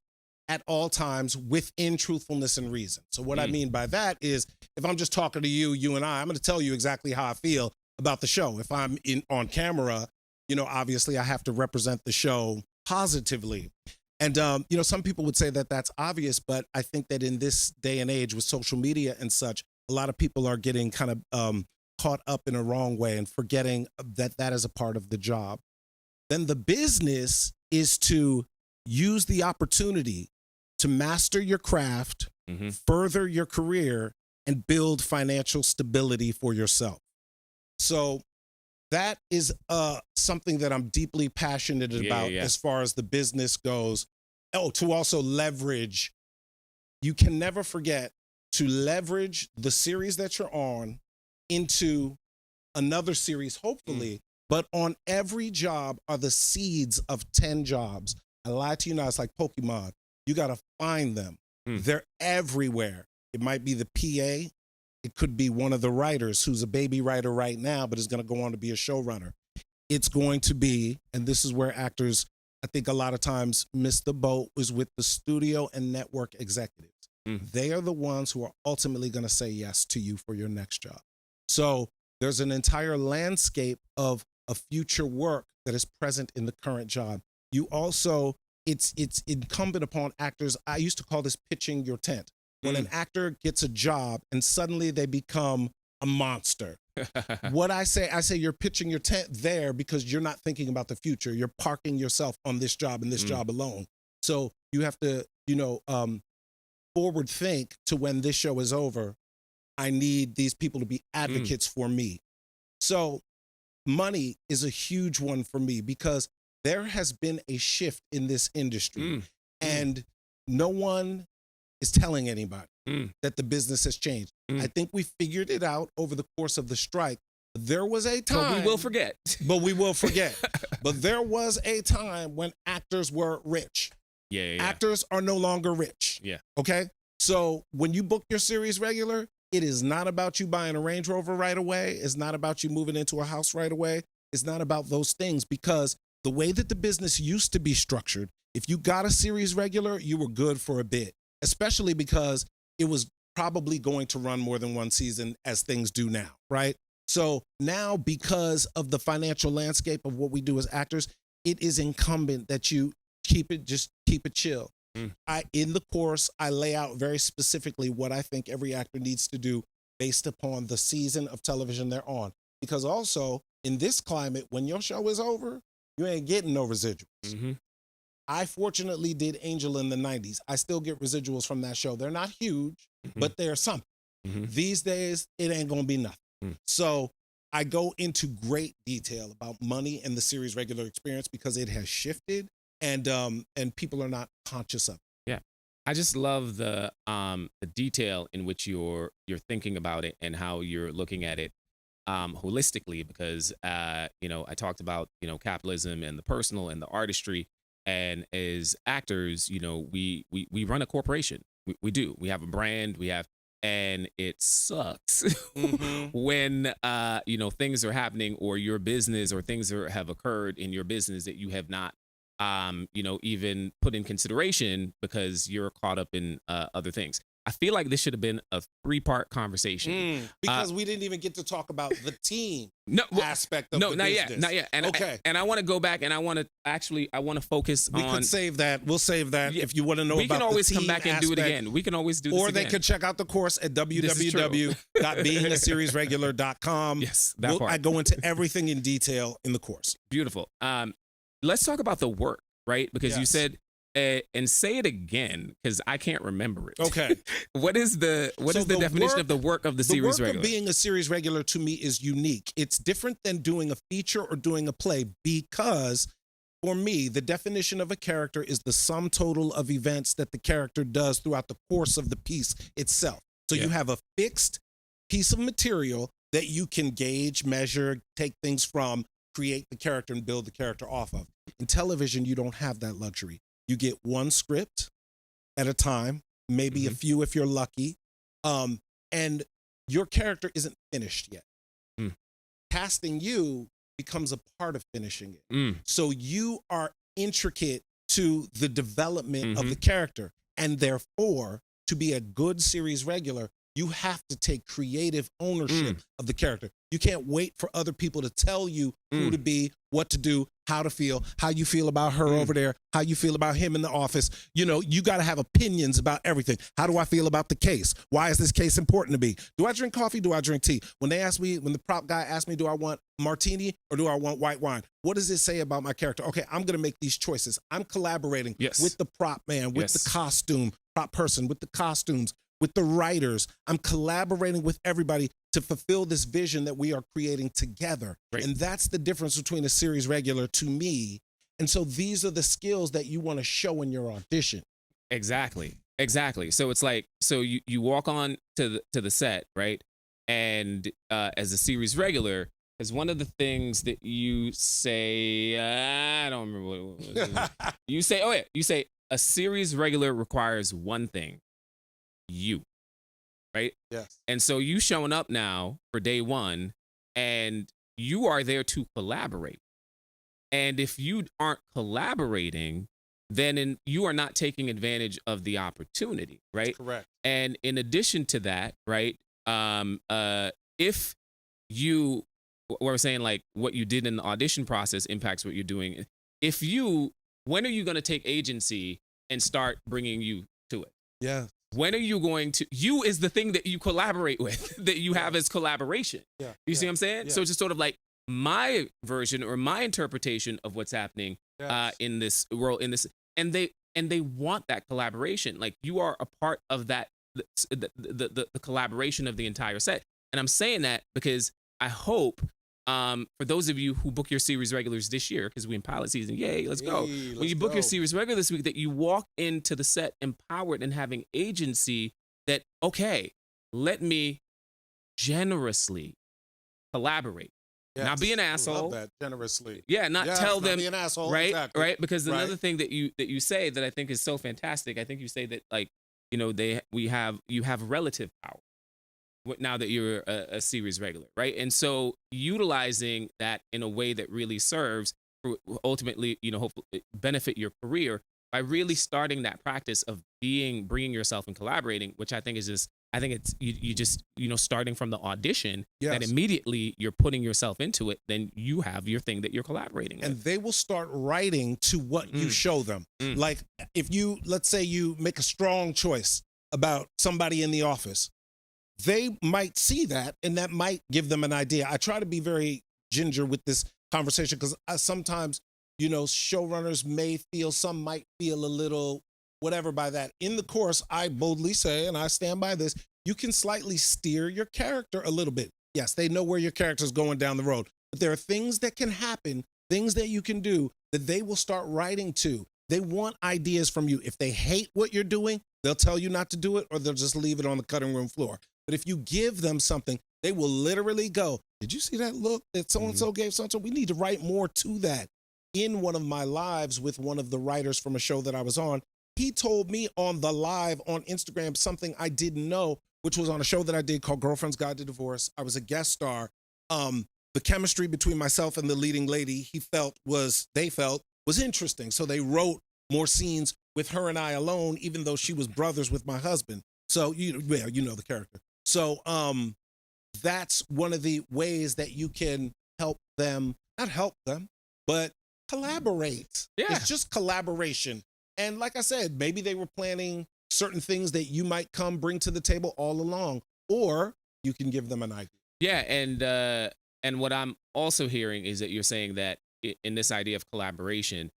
at all times within truthfulness and reason. So, what I mm, mean by that is if I'm just talking to you and I'm going to tell you exactly how I feel about the show. If I'm in on camera, obviously I have to represent the show positively. And, some people would say that that's obvious, but I think that in this day and age with social media and such, a lot of people are getting kind of caught up in a wrong way and forgetting that that is a part of the job. Then the business is to use the opportunity to master your craft, mm-hmm, further your career, and build financial stability for yourself. So that is something that I'm deeply passionate about yeah. as far as the business goes. Oh, to also leverage, you can never forget to leverage the series that you're on into another series, Mm, hopefully. But on every job are the seeds of 10 jobs. I lied to you now, it's like Pokemon. You got to find them. mm, They're everywhere. It might be the PA. It could be one of the writers who's a baby writer right now, but is going to go on to be a showrunner. It's going to be, and this is where actors, I think a lot of times miss the boat, is with the studio and network executives. mm, They are the ones who are ultimately going to say yes to you for your next job. So there's an entire landscape of a future work that is present in the current job. You also, it's incumbent upon actors. I used to call this pitching your tent. When an mm. actor gets a job and suddenly they become a monster. What I say you're pitching your tent there because you're not thinking about the future. You're parking yourself on this job and this Mm, job alone. So you have to, forward think to when this show is over. I need these people to be mm, advocates for me. So money is a huge one for me because there has been a shift in this industry mm, mm, and no one is telling anybody mm, that the business has changed. I mm. think we figured it out over the course of the strike. There was a But we will time, forget. but we will forget. But there was a time when actors were rich. Yeah. Actors are no longer rich. Yeah. Okay. So when you book your series regular, it is not about you buying a Range Rover right away. It's not about you moving into a house right away. It's not about those things because the way that the business used to be structured, if you got a series regular, you were good for a bit, especially because it was probably going to run more than one season as things do now, right? So now, because of the financial landscape of what we do as actors, it is incumbent that you keep it chill. Mm, In the course, I lay out very specifically what I think every actor needs to do based upon the season of television they're on. Because also in this climate, when your show is over, you ain't getting no residuals. mm-hmm, I fortunately did Angel in the 90s. I still get residuals from that show. They're not huge, mm-hmm, but they're something. mm-hmm, These days, it ain't gonna be nothing. mm. So I go into great detail about money and the series regular experience because it has shifted and people are not conscious of it. Yeah. I just love the detail in which you're thinking about it and how you're looking at it holistically because I talked about capitalism and the personal and the artistry, and as actors we run a corporation. We do. We have a brand. And it sucks Mm-hmm. when things are happening or your business or things have occurred in your business that you have not even put in consideration because you're caught up in other things. I feel like this should have been a 3-part conversation. Because we didn't even get to talk about the team aspect of no, the not business. yet, not yet. And okay. I want to go back, and I want to focus on. We could save that. We'll save that if you want to know about the team. We can always come back and do it aspect. again. We can always do this Or again. they could check out the course at www.beingaseriesregular.com. Yes, that part. I go into everything in detail in the course. Beautiful. Let's talk about the work, right? Because you Yes. said, and say it again because I can't remember it. Okay. What is the definition of the work of the series regular? The work of being a series regular to me is unique. It's different than doing a feature or doing a play because for me, the definition of a character is the sum total of events that the character does throughout the course of the piece itself. So you have a fixed piece of material that you can gauge, measure, take things from, create the character and build the character off of. In television, you don't have that luxury. You get one script at a time, maybe a few if you're lucky, and your character isn't finished yet. Casting you becomes a part of finishing it. So you are intricate to the development of the character, and therefore, to be a good series regular, you have to take creative ownership of the character. You can't wait for other people to tell you who to be, what to do, how to feel, how you feel about her over there, how you feel about him in the office. You know, you got to have opinions about everything. How do I feel about the case? Why is this case important to me? Do I drink coffee? Do I drink tea? When the prop guy asked me, do I want martini or do I want white wine? What does it say about my character? Okay, I'm going to make these choices. I'm collaborating with the prop man, with the costume, prop person, with the costumes, with the writers. I'm collaborating with everybody to fulfill this vision that we are creating together. Right. And that's the difference between a series regular to me. And so these are the skills that you want to show in your audition. Exactly. So it's like, so you walk on to the set, right? And as a series regular, because one of the things that you say, I don't remember what it was. You say a series regular requires one thing. You, right? Yes. And so you showing up now for day one, and you are there to collaborate. And if you aren't collaborating, then you are not taking advantage of the opportunity, right? That's correct. And in addition to that, right? If you, what we're saying, like what you did in the audition process impacts what you're doing. When are you going to take agency and start bringing you to it? Yeah. When are you going to, you is the thing that you collaborate with, that you have as collaboration. Yeah. You see what I'm saying? Yeah. So it's just sort of like my version or my interpretation of what's happening in this world, and they want that collaboration. Like you are a part of that, the collaboration of the entire set. And I'm saying that because I hope for those of you who book your series regulars this year, because we're in pilot season, yay, let's go. When you book your series regular this week, that you walk into the set empowered and having agency that, okay, let me generously collaborate. Yes. Not be an asshole. I love that, generously. Yeah, not tell them. Not be an asshole. Right, exactly. Right. Because another thing that you say that I think is so fantastic. I think you say that, like, you know, you have relative power now that you're a series regular, right? And so utilizing that in a way that really serves, ultimately, you know, hopefully benefit your career by really starting that practice of bringing yourself and collaborating, which I think is just, I think it's you just, you know, starting from the audition, that immediately you're putting yourself into it, then you have your thing that you're collaborating with. And they will start writing to what you show them. Like if let's say you make a strong choice about somebody in the office, they might see that and that might give them an idea. I try to be very ginger with this conversation because sometimes, you know, showrunners some might feel a little whatever by that. In the course, I boldly say, and I stand by this, you can slightly steer your character a little bit. Yes, they know where your character's going down the road, but there are things that can happen, things that you can do that they will start writing to. They want ideas from you. If they hate what you're doing, they'll tell you not to do it, or they'll just leave it on the cutting room floor. But if you give them something, they will literally go, did you see that look that so-and-so gave so-and-so? We need to write more to that. In one of my lives with one of the writers from a show that I was on, he told me on the live on Instagram something I didn't know, which was on a show that I did called Girlfriend's Guide to Divorce. I was a guest star. The chemistry between myself and the leading lady, they felt was interesting. So they wrote more scenes with her and I alone, even though she was brothers with my husband. So you know the character. So that's one of the ways that you can help them, not help them, but collaborate. Yeah. It's just collaboration. And like I said, maybe they were planning certain things that you might bring to the table all along, or you can give them an idea. Yeah, and what I'm also hearing is that you're saying that in this idea of collaboration,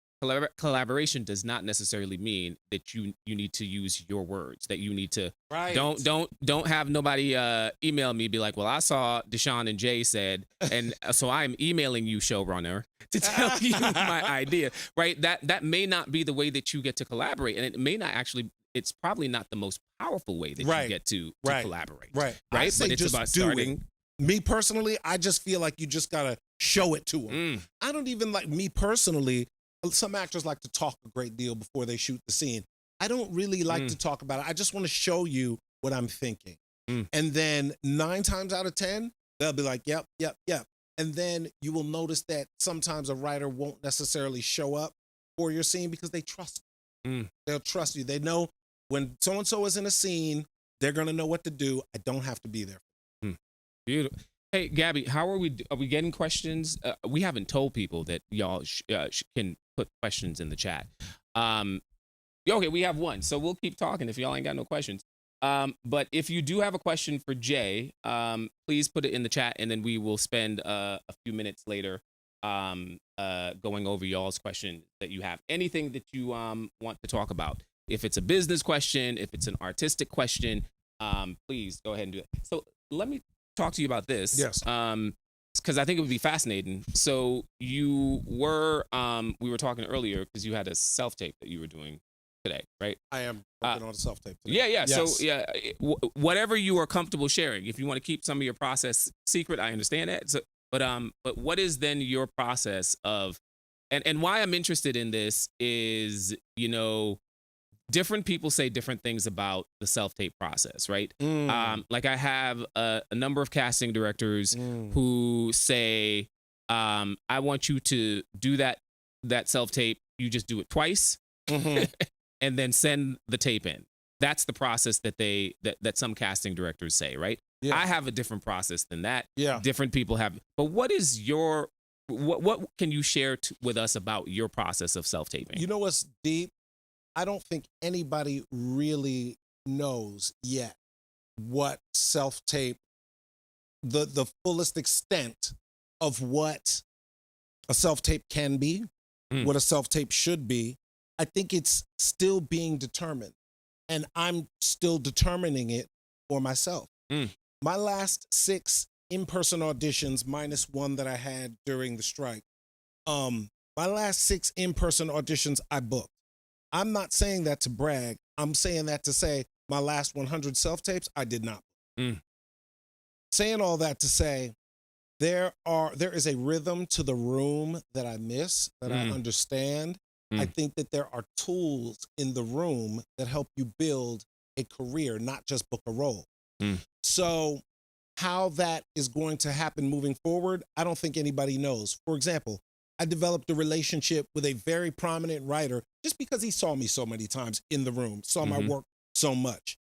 collaboration does not necessarily mean that you need to use your words, that you need to Right. don't have nobody email me, be like, well, I saw Deshaun and Jay said, and so I'm emailing you, showrunner, to tell you my idea, right? That may not be the way that you get to collaborate, and it may not actually. It's probably not the most powerful way that you get to collaborate, right? Right, But it's about starting. Me personally, I just feel like you just gotta show it to them. I don't even like, me personally. Some actors like to talk a great deal before they shoot the scene. I don't really like to talk about it. I just want to show you what I'm thinking. And then 9 times out of 10, they'll be like, yep, yep, yep. And then you will notice that sometimes a writer won't necessarily show up for your scene because they trust you. They'll trust you. They know when so-and-so is in a scene, they're going to know what to do. I don't have to be there. Beautiful. Hey, Gabby, how are we getting questions? We haven't told people that y'all can put questions in the chat. Okay, we have one, so we'll keep talking if y'all ain't got no questions. But if you do have a question for Jay, please put it in the chat, and then we will spend a few minutes later going over y'all's question that you have. Anything that you want to talk about. If it's a business question, if it's an artistic question, please go ahead and do it. So let me talk to you about this. Yes. Because I think it would be fascinating. So you were, we were talking earlier because you had a self-tape that you were doing today, right? I am working on a self-tape today. Yeah. Yes. So yeah, whatever you are comfortable sharing. If you want to keep some of your process secret, I understand that. So, but what is then your process of, and why I'm interested in this is, different people say different things about the self-tape process, right? Like I have a number of casting directors who say, I want you to do that self-tape. You just do it twice and then send the tape in. That's the process that that some casting directors say, right? Yeah. I have a different process than that. Yeah. Different people have. But what is what can you share with us about your process of self-taping? You know what's deep? I don't think anybody really knows yet what self-tape, the fullest extent of what a self-tape can be, what a self-tape should be. I think it's still being determined, and I'm still determining it for myself. My last 6 in-person auditions, minus one that I had during the strike, my last 6 in-person auditions I booked. I'm not saying that to brag. I'm saying that to say my last 100 self-tapes, I did not. Saying all that to say, there is a rhythm to the room that I miss, that I understand. I think that there are tools in the room that help you build a career, not just book a role. So how that is going to happen moving forward, I don't think anybody knows. For example, I developed a relationship with a very prominent writer just because he saw me so many times in the room, saw my work so much.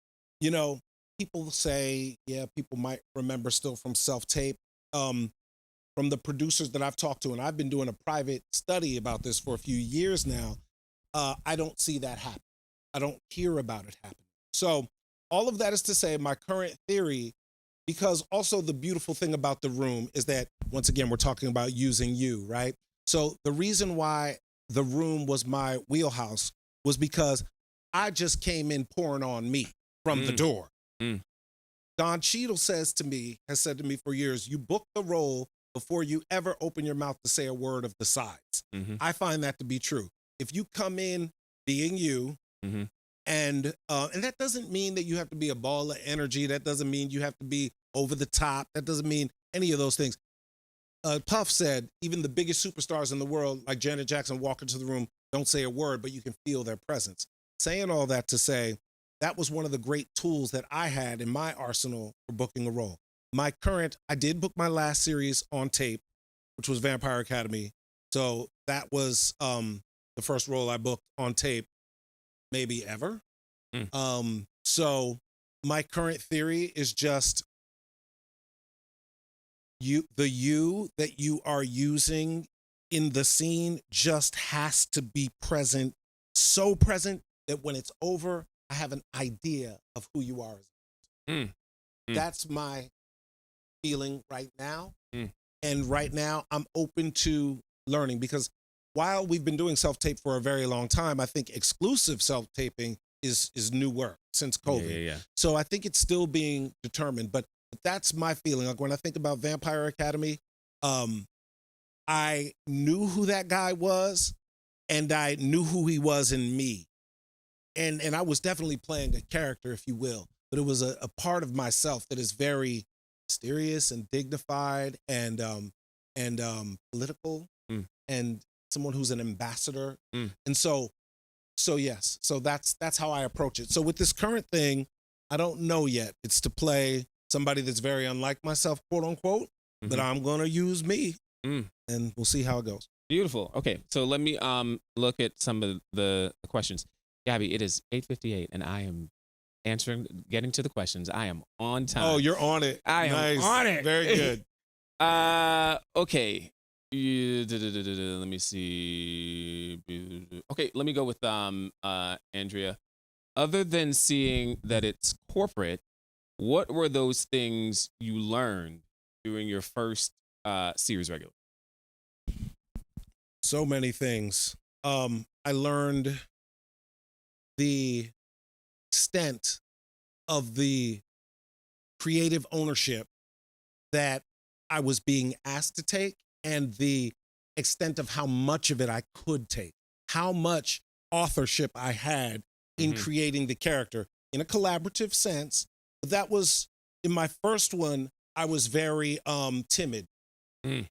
People say, yeah, people might remember still from self-tape, from the producers that I've talked to, and I've been doing a private study about this for a few years now. I don't see that happen. I don't hear about it happening. So all of that is to say, my current theory, because also the beautiful thing about the room is that, once again, we're talking about using you, right? So the reason why the room was my wheelhouse was because I just came in pouring on me from the door. Don Cheadle has said to me for years, you book the role before you ever open your mouth to say a word of the sides. I find that to be true. If you come in being you, and that doesn't mean that you have to be a ball of energy. That doesn't mean you have to be over the top. That doesn't mean any of those things. Puff said, even the biggest superstars in the world, like Janet Jackson, walk into the room, don't say a word, but you can feel their presence. Saying all that to say, that was one of the great tools that I had in my arsenal for booking a role. I did book my last series on tape, which was Vampire Academy. So that was the first role I booked on tape, maybe ever. So my current theory is just you that you are using in the scene just has to be present, so present that when it's over, I have an idea of who you are. Mm, mm, That's my feeling right now. mm. And right now, I'm open to learning because while we've been doing self tape for a very long time, I think exclusive self taping is new work since Yeah, COVID. yeah, yeah. So I think it's still being determined. But that's my feeling. Like when I think about Vampire Academy, um, I knew who that guy was, and I knew who he was in me, and I was definitely playing a character, if you will. But it was a part of myself that is very mysterious and dignified and political Mm, and someone who's an ambassador. mm. And so yes, so that's how I approach it. So with this current thing, I don't know yet. It's to play somebody that's very unlike myself, quote unquote, but Mhm. I'm gonna use me, Mm. and we'll see how it goes. Beautiful. Okay, so let me look at some of the questions. Gabby, it is 8:58, and I am getting to the questions. I am on Oh, time. you're on it. I am Nice. on it. Very good. Okay. Let me see. Okay, let me go with Andrea. Other than seeing that it's corporate, what were those things you learned during your first series regular? So many things. I learned the extent of the creative ownership that I was being asked to take and the extent of how much of it I could take, how much authorship I had in Mhm. creating the character in a collaborative sense. But that was in my first one, I was very timid. Mm.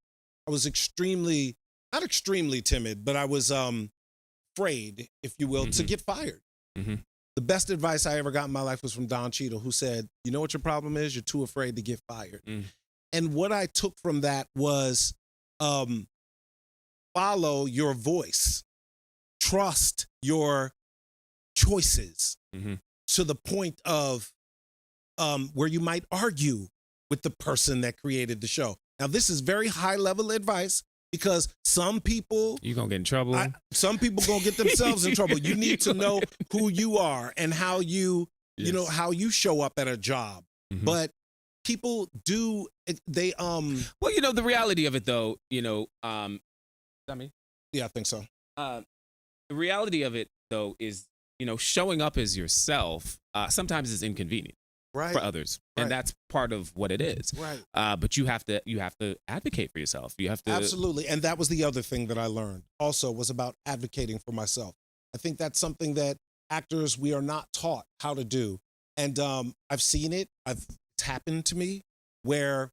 I was extremely, not extremely timid, but I was afraid, if you will, to Mhm. get fired. Mhm. The best advice I ever got in my life was from Don Cheadle, who said, "You know what your problem is? You're too afraid to get fired." Mm. And what I took from that was um, follow your voice, trust your choices Mhm. to the point of where you might argue with the person that created the show. Now, this is very high level advice because some people You gonna get in trouble. some people gonna get themselves in trouble. You need to know who you are and how Yes. how you show up at a job. Mhm. But people do they Well, the reality of it, though, I mean, yeah, I think so. uh, the reality of it, though, is showing up as yourself sometimes is inconvenient Right. for others, and Right. that's part of what it is. Right. But you have to advocate for yourself. You have to. Absolutely. And that was the other thing that I learned also was about advocating for myself. I think that's something that actors we are not taught how to do. And I've seen it. It's happened to me where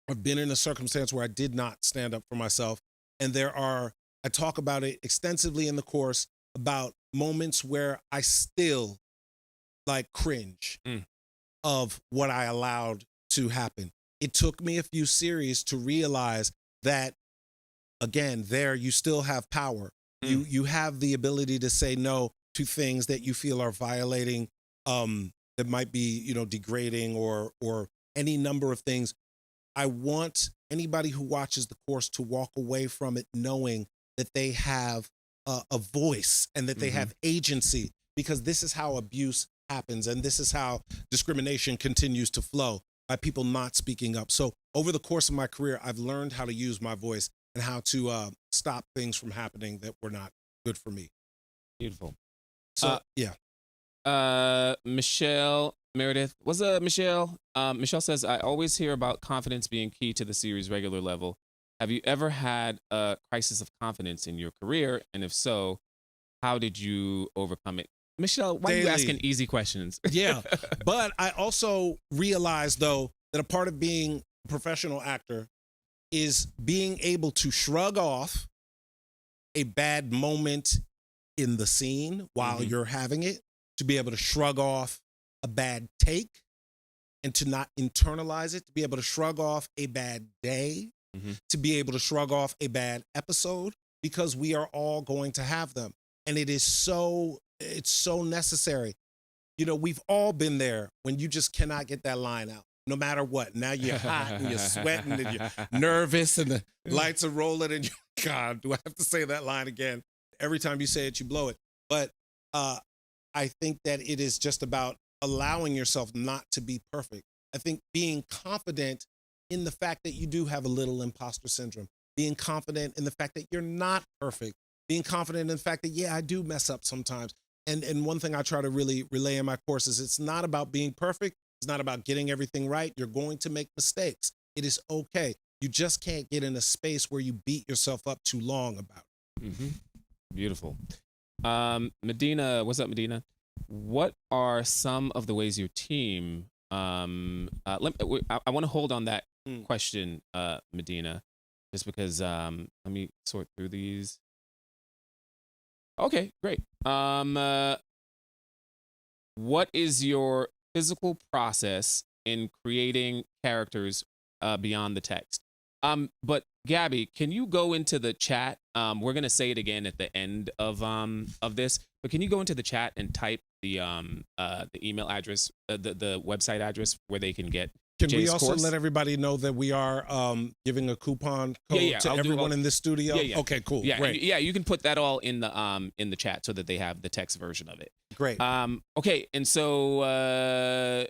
I've been in a circumstance where I did not stand up for myself. And I talk about it extensively in the course about moments where I still like cringe Mm. of what I allowed to happen. It took me a few series to realize that again, there you still have power. Mm. You have the ability to say no to things that you feel are violating, that might be, degrading or any number of things. I want anybody who watches the course to walk away from it knowing that they have a voice and that they Mhm. have agency because this is how abuse happens and this is how discrimination continues to flow by people not speaking up. So over the course of my career, I've learned how to use my voice and how to stop things from happening that were not good for me. Beautiful. So yeah, Michelle Meredith was Michelle. Michelle says, "I always hear about confidence being key to the series regular level. Have you ever had a crisis of confidence in your career? And if so, how did you overcome it?" Michelle, why are you asking daily. easy questions? Yeah. But I also realized though that a part of being a professional actor is being able to shrug off a bad moment in the scene while Mhm. you're having it, to be able to shrug off a bad take and to not internalize it, to be able to shrug off a bad day, Mhm. to be able to shrug off a bad episode because we are all going to have them. And it's so necessary. we've all been there when you just cannot get that line out, no matter what. Now you're hot and you're sweating and you're nervous and the lights are rolling and you're, God, do I have to say that line again? Every time you say it, you blow it. But I think that it is just about allowing yourself not to be perfect. I think being confident in the fact that you do have a little imposter syndrome, being confident in the fact that you're not perfect, being confident in the fact that, yeah, I do mess up sometimes. And one thing I try to really relay in my course is it's not about being perfect. It's not about getting everything right. You're going to make mistakes. It is okay. You just can't get in a space where you beat yourself up too long about it. Mm-hmm. Beautiful. Medina, what's up, Medina? What are some of the ways your team, I want to hold on that question, Medina, just because, let me sort through these. Okay, great. What is your physical process in creating characters beyond the text? But Gabby, can you go into the chat? We're gonna say it again at the end of this, but can you go into the chat and type the email address, the website address where they can get Can Jay's we also course? let everybody know that we are giving a coupon code to everyone in the studio? Yeah. Okay, cool. Yeah, great. Yeah, you can put that all in the chat so that they have the text version of it. Great. Okay, and so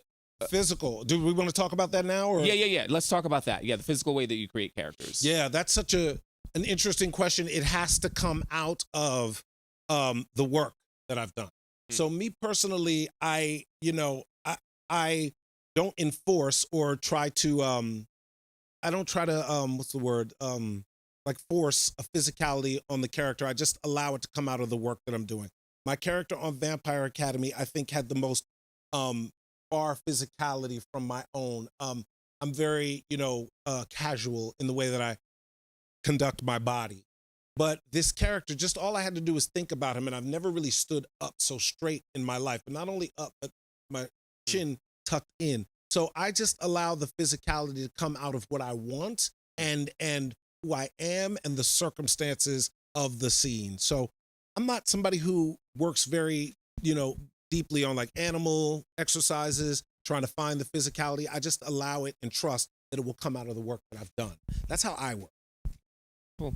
physical. Do we want to talk about that now? Or? Yeah. Let's talk about that. Yeah, the physical way that you create characters. Yeah, that's such an interesting question. It has to come out of the work that I've done. So me personally, I don't enforce or try to I don't try to what's the word? Like force a physicality on the character. I just allow it to come out of the work that I'm doing. My character on Vampire Academy, I think, had the most far physicality from my own. I'm very, casual in the way that I conduct my body. But this character, just all I had to do was think about him, and I've never really stood up so straight in my life, but not only up, but my chin tucked in. So I just allow the physicality to come out of what I want and who I am and the circumstances of the scene. So I'm not somebody who works very, deeply on like animal exercises, trying to find the physicality. I just allow it and trust that it will come out of the work that I've done. That's how I work. Cool.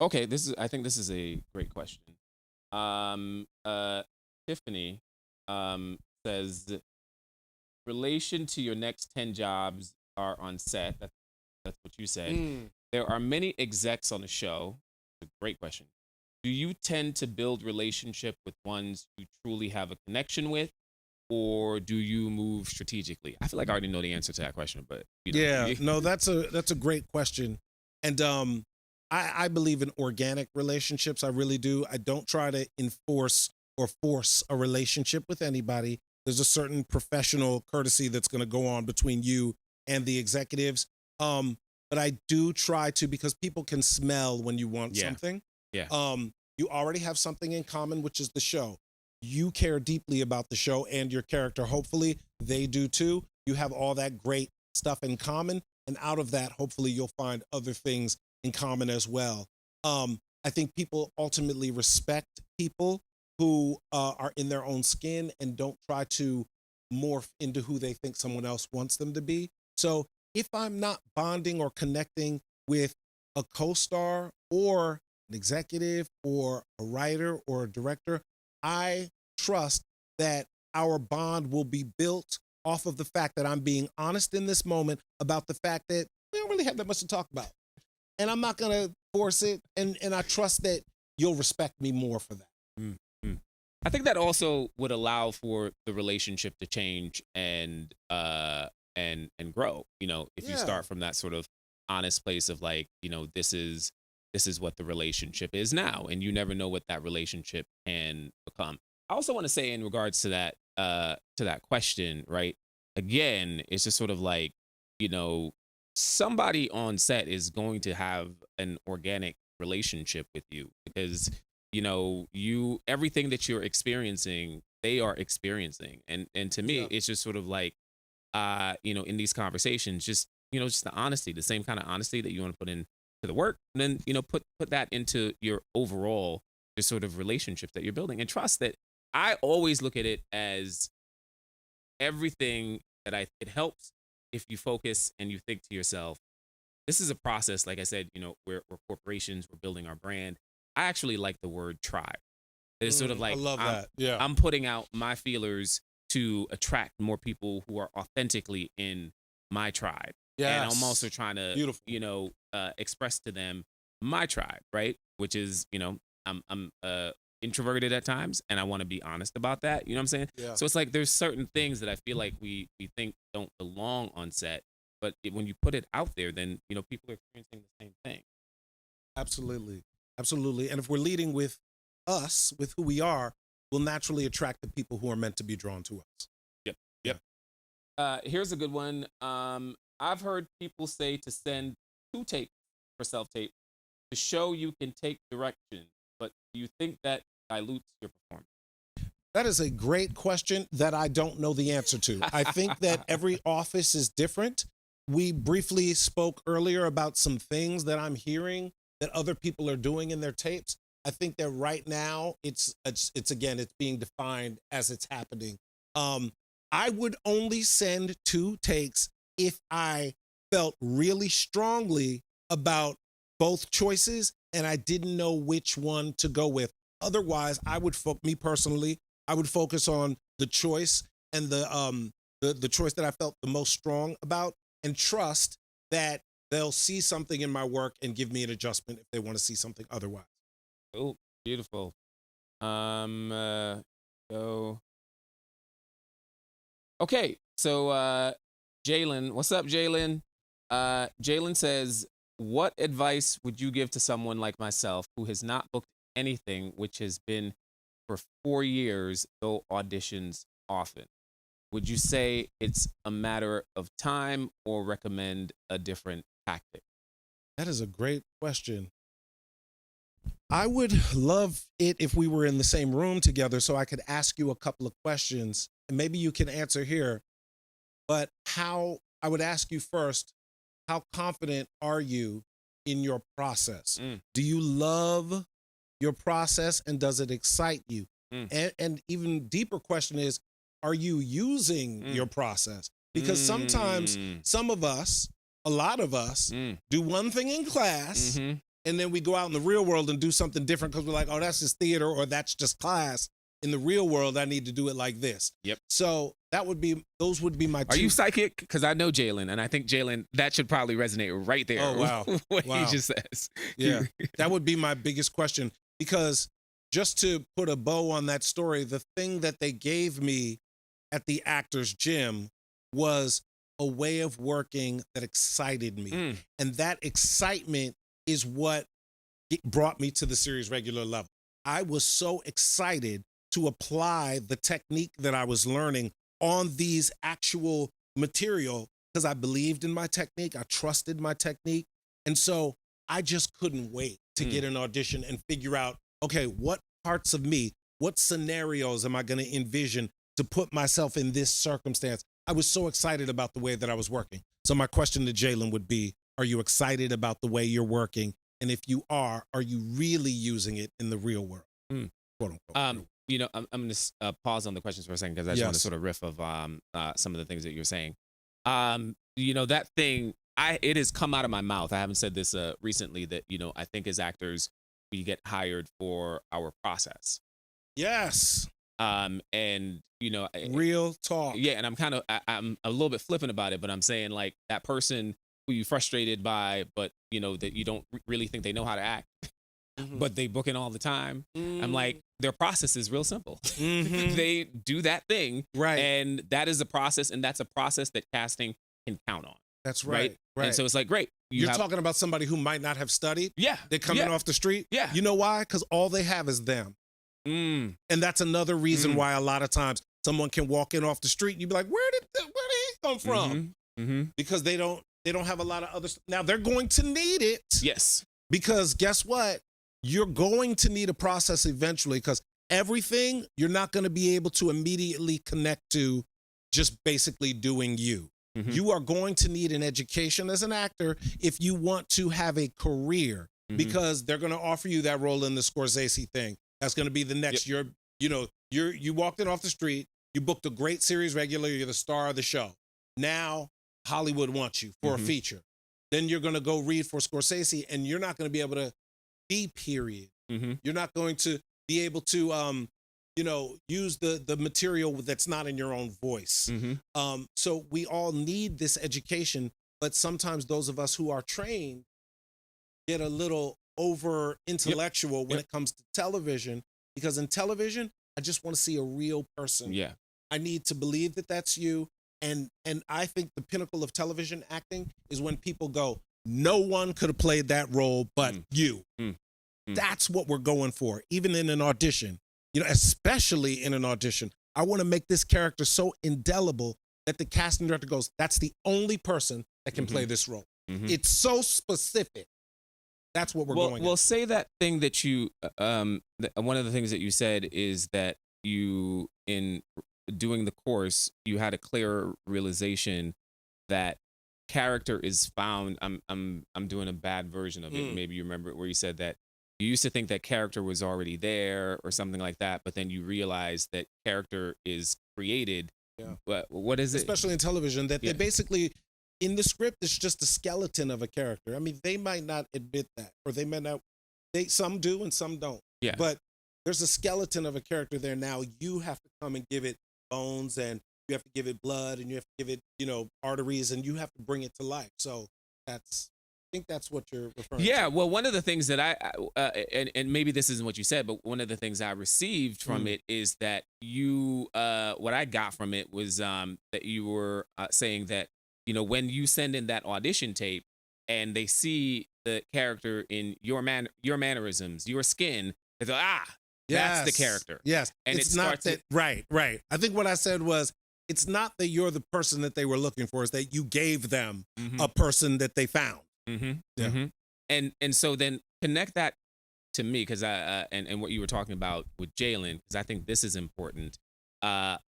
Okay, I think this is a great question. Tiffany says, relation to your next 10 jobs are on set. That's what you said. There are many execs on the show. It's a great question. Do you tend to build relationship with ones you truly have a connection with, or do you move strategically? I feel like I already know the answer to that question, but no, that's a great question, and I believe in organic relationships. I really do. I don't try to enforce or force a relationship with anybody. There's a certain professional courtesy that's going to go on between you and the executives. But I do try to, because people can smell when you want something. Yeah. You already have something in common, which is the show. You care deeply about the show and your character. Hopefully they do too. You have all that great stuff in common. And out of that, hopefully you'll find other things in common as well. I think people ultimately respect people who are in their own skin and don't try to morph into who they think someone else wants them to be. So if I'm not bonding or connecting with a co-star or an executive or a writer or a director, I trust that our bond will be built off of the fact that I'm being honest in this moment about the fact that we don't really have that much to talk about. And I'm not going to force it. And I trust that you'll respect me more for that. Mm-hmm. I think that also would allow for the relationship to change and grow, if you start from that sort of honest place of like, this is what the relationship is now, and you never know what that relationship can become. I also want to say in regards to that question, right? Again, it's just sort of like, somebody on set is going to have an organic relationship with you because, everything that you're experiencing, they are experiencing. And to me, it's just sort of like, in these conversations, just the honesty, the same kind of honesty that you want to put in to the work, and then put that into your overall just sort of relationships that you're building, and trust that I always look at it as everything that it helps if you focus and you think to yourself, this is a process. Like I said, we're corporations, we're building our brand. I actually like the word tribe. It's sort of I like love that. Yeah. I'm putting out my feelers to attract more people who are authentically in my tribe. And I'm also trying to, Beautiful. express to them my tribe, right? Which is, I'm introverted at times, and I want to be honest about that. You know what I'm saying? Yeah. So it's like there's certain things that I feel like we think don't belong on set, but when you put it out there, then people are experiencing the same thing. Absolutely. Absolutely. And if we're leading with us, with who we are, we'll naturally attract the people who are meant to be drawn to us. Yep. Yep. Here's a good one. I've heard people say to send 2 tapes for self-tape to show you can take direction, but do you think that dilutes your performance? That is a great question that I don't know the answer to. I think that every office is different. We briefly spoke earlier about some things that I'm hearing that other people are doing in their tapes. I think that right now it's being defined as it's happening. I would only send 2 takes if I felt really strongly about both choices and I didn't know which one to go with. Otherwise, me personally, I would focus on the choice and the choice that I felt the most strong about, and trust that they'll see something in my work and give me an adjustment if they want to see something otherwise. Oh, beautiful. So okay, so Jalen, what's up, Jalen? Jalen says, what advice would you give to someone like myself who has not booked anything, which has been for 4 years, though auditions often? Would you say it's a matter of time or recommend a different tactic? That is a great question. I would love it if we were in the same room together so I could ask you a couple of questions and maybe you can answer here. But I would ask you first, how confident are you in your process? Do you love your process and does it excite you? And even deeper question is, are you using your process? Because sometimes some of us, a lot of us, do one thing in class and then we go out in the real world and do something different because we're like, oh, that's just theater or that's just class. In the real world, I need to do it like this. Yep. So those would be my 2. Are you psychic? Because I know Jalen, and I think Jalen, that should probably resonate right there. Oh, wow. What he just says. Yeah. That would be my biggest question. Because just to put a bow on that story, the thing that they gave me at the Actors Gym was a way of working that excited me. And that excitement is what brought me to the series regular level. I was so excited to apply the technique that I was learning on these actual material because I believed in my technique. I trusted my technique. And so I just couldn't wait to get an audition and figure out, okay, what parts of me, what scenarios am I going to envision to put myself in this circumstance? I was so excited about the way that I was working. So my question to Jalen would be, are you excited about the way you're working? And if you are you really using it in the real world? Quote unquote. I'm going to pause on the questions for a second because I just want to sort of riff of some of the things that you're saying. That thing, it has come out of my mouth. I haven't said this recently that, I think as actors, we get hired for our process. Yes. Real talk. Yeah. And I'm a little bit flippant about it, but I'm saying like that person who you're frustrated by, but that you don't really think they know how to act, but they book in all the time. I'm like, their process is real simple. They do that thing. Right. And that is a process. And that's a process that casting can count on. That's right. And so it's like, great. You're talking about somebody who might not have studied. Yeah. They're coming off the street. Yeah. You know why? Because all they have is them. And that's another reason why a lot of times someone can walk in off the street and you'd be like, where did he come from? Because they don't have a lot of other. Now they're going to need it. Yes. Because guess what? You're going to need a process eventually because everything you're not going to be able to immediately connect to just basically doing you. You are going to need an education as an actor if you want to have a career, because they're going to offer you that role in the Scorsese thing. That's going to be the next. You walked in off the street. You booked a great series regular. You're the star of the show. Now Hollywood wants you for a feature. Then you're going to go read for Scorsese, and you're not going to be able to be period. You're not going to be able to use the material that's not in your own voice. So we all need this education, but sometimes those of us who are trained get a little over intellectual when it comes to television, because in television, I just want to see a real person. Yeah. I need to believe that that's you. And I think the pinnacle of television acting is when people go, no one could have played that role but you. That's what we're going for, even in an audition. Especially in an audition, I want to make this character so indelible that the casting director goes, that's the only person that can play this role. It's so specific. That's what we're going. Well, say that thing that you, one of the things that you said is that you, in doing the course, you had a clear realization that character is found. I'm doing a bad version of it. Maybe you remember it, where you said that you used to think that character was already there or something like that, but then you realize that character is created. Yeah. What is it? Especially in television, that they basically, in the script, it's just a skeleton of a character. I mean, they might not admit that, or they might not. Some do and some don't. Yeah. But there's a skeleton of a character there. Now you have to come and give it bones, and you have to give it blood, and you have to give it, arteries, and you have to bring it to life. So I think that's what you're referring to. Yeah, well, one of the things that and maybe this isn't what you said, but one of the things I received from it is that you, what I got from it was that you were saying that, when you send in that audition tape and they see the character in your mannerisms, your skin, they go, that's the character. Yes, and it's not that. Right. I think what I said was, it's not that you're the person that they were looking for; it's that you gave them a person that they found. And so then connect that to me, because and what you were talking about with Jalen, because I think this is important.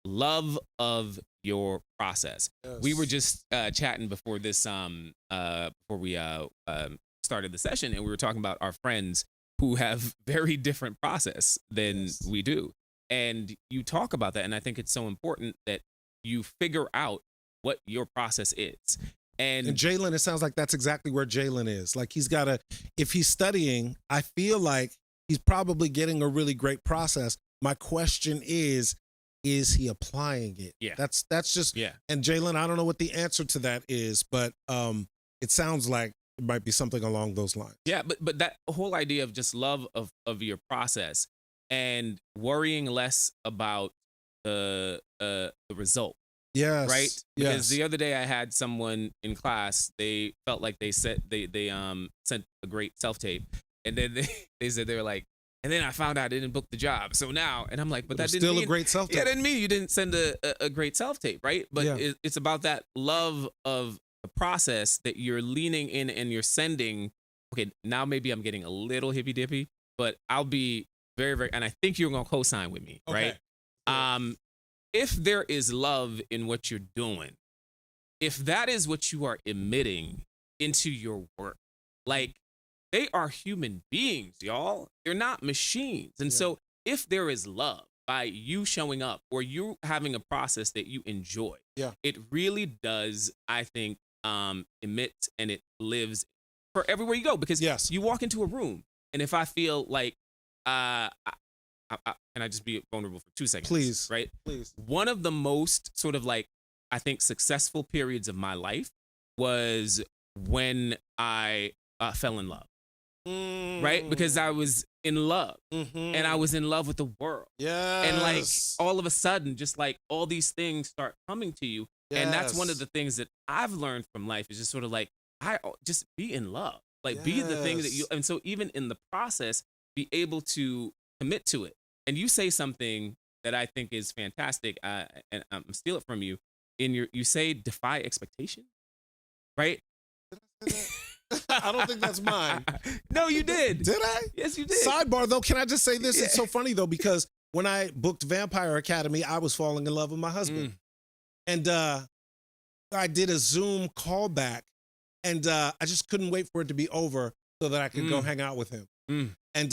Love of your process. Yes. We were just chatting before this before we started the session, and we were talking about our friends who have very different process than we do, and you talk about that, and I think it's so important that you figure out what your process is. And Jalen, it sounds like that's exactly where Jalen is. Like, he's got if he's studying, I feel like he's probably getting a really great process. My question is he applying it? Yeah. That's just, and Jalen, I don't know what the answer to that is, but it sounds like it might be something along those lines. Yeah, but that whole idea of just love of your process and worrying less about the result. Yes. Right? Because the other day I had someone in class, they felt like they sent a great self-tape, and then they said, they were like, and then I found out I didn't book the job. So now, and I'm like, but that didn't still mean a great self-tape. Yeah, that didn't mean you didn't send a great self-tape, right? But it's about that love of the process that you're leaning in and you're sending. Okay, now maybe I'm getting a little hippy-dippy, but I'll be very, very, and I think you're going to co-sign with me, right? If there is love in what you're doing, if that is what you are emitting into your work, like, they are human beings, y'all. They're not machines. And so if there is love by you showing up or you having a process that you enjoy, it really does, I think, emit, and it lives for everywhere you go. Because you walk into a room, and if I feel like, can I just be vulnerable for 2 seconds? Please. Right? Please. One of the most sort of, like, I think, successful periods of my life was when I fell in love. Right? Because I was in love. And I was in love with the world. Yes. And, like, all of a sudden, just like all these things start coming to you. And that's one of the things that I've learned from life, is just sort of like, just be in love. Like, be the thing that you, and so even in the process, be able to commit to it. And you say something that I think is fantastic, and I'm steal it from you. You say defy expectation, right? Did I say that? I don't think that's mine. No, you did. Did I? Yes, you did. Sidebar, though, can I just say this? It's so funny, though, because when I booked Vampire Academy, I was falling in love with my husband. And I did a Zoom callback, and I just couldn't wait for it to be over so that I could go hang out with him. And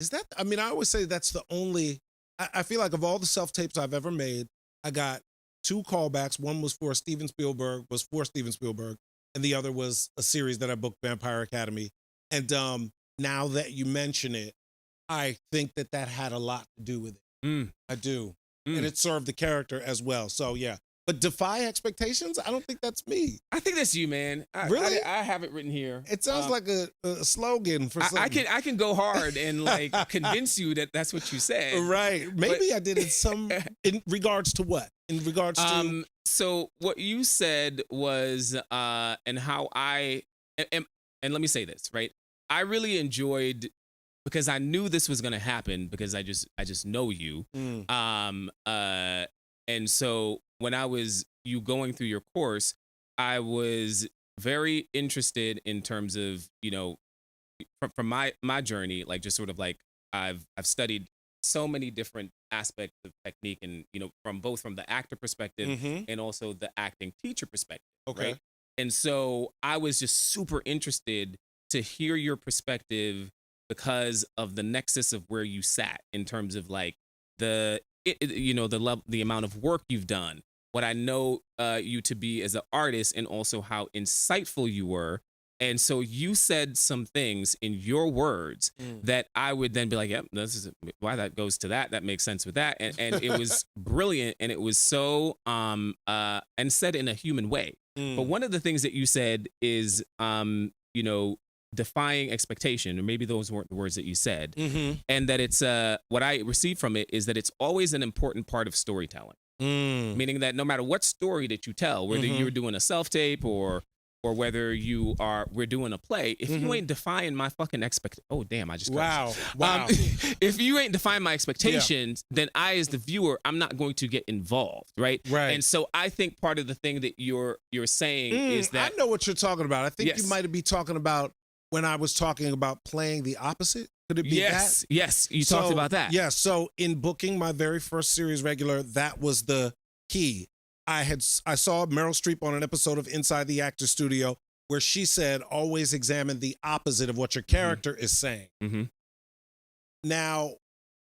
is that? I mean, I always say that's the only. I feel like of all the self tapes I've ever made, I got 2 callbacks. One was for Steven Spielberg, and the other was a series that I booked, Vampire Academy. And now that you mention it, I think that had a lot to do with it. I do. And it served the character as well. So yeah. But defy expectations? I don't think that's me. I think that's you, man. Really? I have it written here. It sounds like a slogan for something. I can go hard and like convince you that that's what you said. Right. Maybe I did it in regards to what? In regards to so what you said was and how and let me say this, right? I really enjoyed, because I knew this was going to happen because I just know you. And so when I was you going through your course, I was very interested in terms of, you know, from my journey, like just sort of like I've studied so many different aspects of technique, and you know, from the actor perspective and also the acting teacher perspective. Okay. Right? And so I was just super interested to hear your perspective because of the nexus of where you sat in terms of like the amount of work you've done, what I know you to be as an artist, and also how insightful you were. And so you said some things in your words that I would then be like, yep, this is why that goes to that. That makes sense with that. And it was brilliant. And it was so, and said in a human way. But one of the things that you said is, you know, defying expectation, or maybe those weren't the words that you said. And that it's, what I received from it is that it's always an important part of storytelling. Meaning that no matter what story that you tell, whether you're doing a self-tape or whether we're doing a play, if you ain't defying my fucking oh damn, I just wow. If you ain't defying my expectations, then I as the viewer, I'm not going to get involved, right? And so I think part of the thing that you're saying is that I know what you're talking about. I think you might be talking about when I was talking about playing the opposite. Could it be that? Yes, you talked about that. Yeah, so in booking my very first series regular, that was the key. I saw Meryl Streep on an episode of Inside the Actor Studio where she said, always examine the opposite of what your character is saying. Now,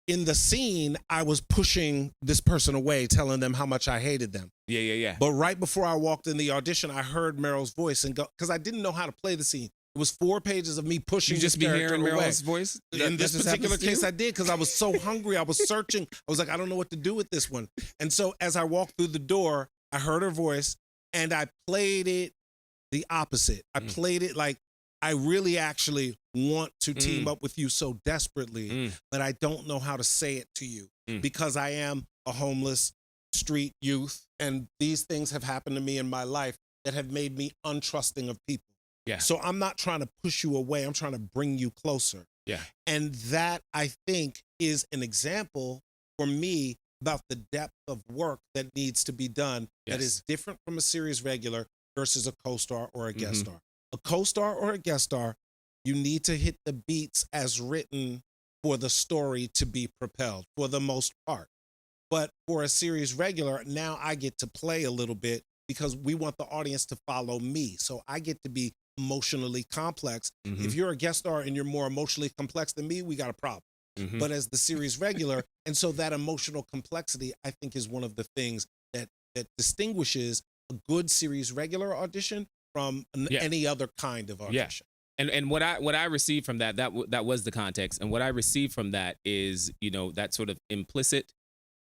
in the scene, I was pushing this person away, telling them how much I hated them. Yeah. But right before I walked in the audition, I heard Meryl's voice and go, because I didn't know how to play the scene. It was 4 pages of me pushing you just this be character hearing away. Meryl's voice? In this particular case, I did, because I was so hungry. I was searching. I was like, I don't know what to do with this one. And so as I walked through the door, I heard her voice, and I played it the opposite. I played it like, I really actually want to team up with you so desperately, but I don't know how to say it to you because I am a homeless street youth, and these things have happened to me in my life that have made me untrusting of people. Yeah. So I'm not trying to push you away. I'm trying to bring you closer. Yeah. And that, I think, is an example for me about the depth of work that needs to be done that is different from a series regular versus a co-star or a guest star. A co-star or a guest star, you need to hit the beats as written for the story to be propelled for the most part. But for a series regular, now I get to play a little bit because we want the audience to follow me. So I get to be emotionally complex. If you're a guest star and you're more emotionally complex than me, we got a problem. But as the series regular, and so that emotional complexity, I think, is one of the things that distinguishes a good series regular audition from any other kind of audition. And what I received from that was the context, and what I received from that is, you know, that sort of implicit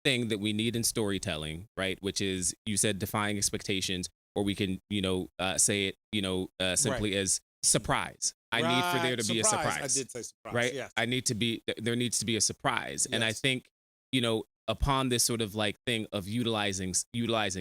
thing that we need in storytelling, right? Which is, you said, defying expectations, or we can, you know, say it, you know, simply as surprise. I need for there to be a surprise. I did say surprise. Right? Yes. There needs to be a surprise. And I think, you know, upon this sort of like thing of utilizing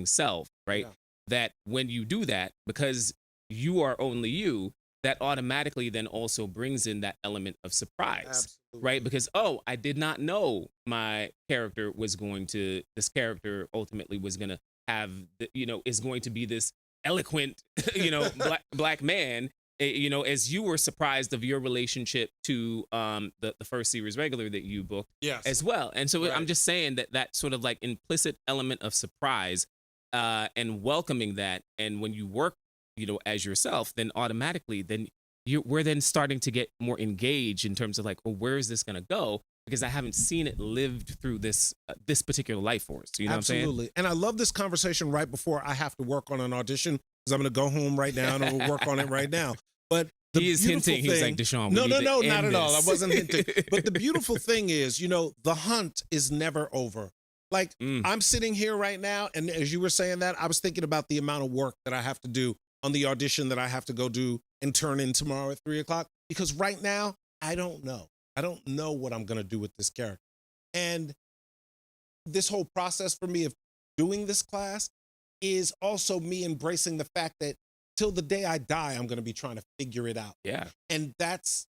self, right? That when you do that, because you are only you, that automatically then also brings in that element of surprise. Absolutely. Right? Because, I did not know my character was this character ultimately was going to have, is going to be this eloquent, black man, you know, as you were surprised of your relationship to the first series regular that you booked as well. And so I'm just saying that sort of like implicit element of surprise and welcoming that. And when you work, as yourself, then automatically, then we're then starting to get more engaged in terms of like, well, where is this going to go? Because I haven't seen it lived through this particular life force. You know what I'm saying? Absolutely. And I love this conversation right before I have to work on an audition because I'm going to go home right now and we'll work on it right now. But the he is beautiful hinting. thing, He's like, Deshaun, no, not end at all. I this." wasn't hinting. But the beautiful thing is, the hunt is never over. Like I'm sitting here right now, and as you were saying that, I was thinking about the amount of work that I have to do on the audition that I have to go do and turn in tomorrow at 3:00. Because right now, I don't know. I don't know what I'm going to do with this character. And this whole process for me of doing this class is also me embracing the fact that till the day I die, I'm going to be trying to figure it out. Yeah. And that's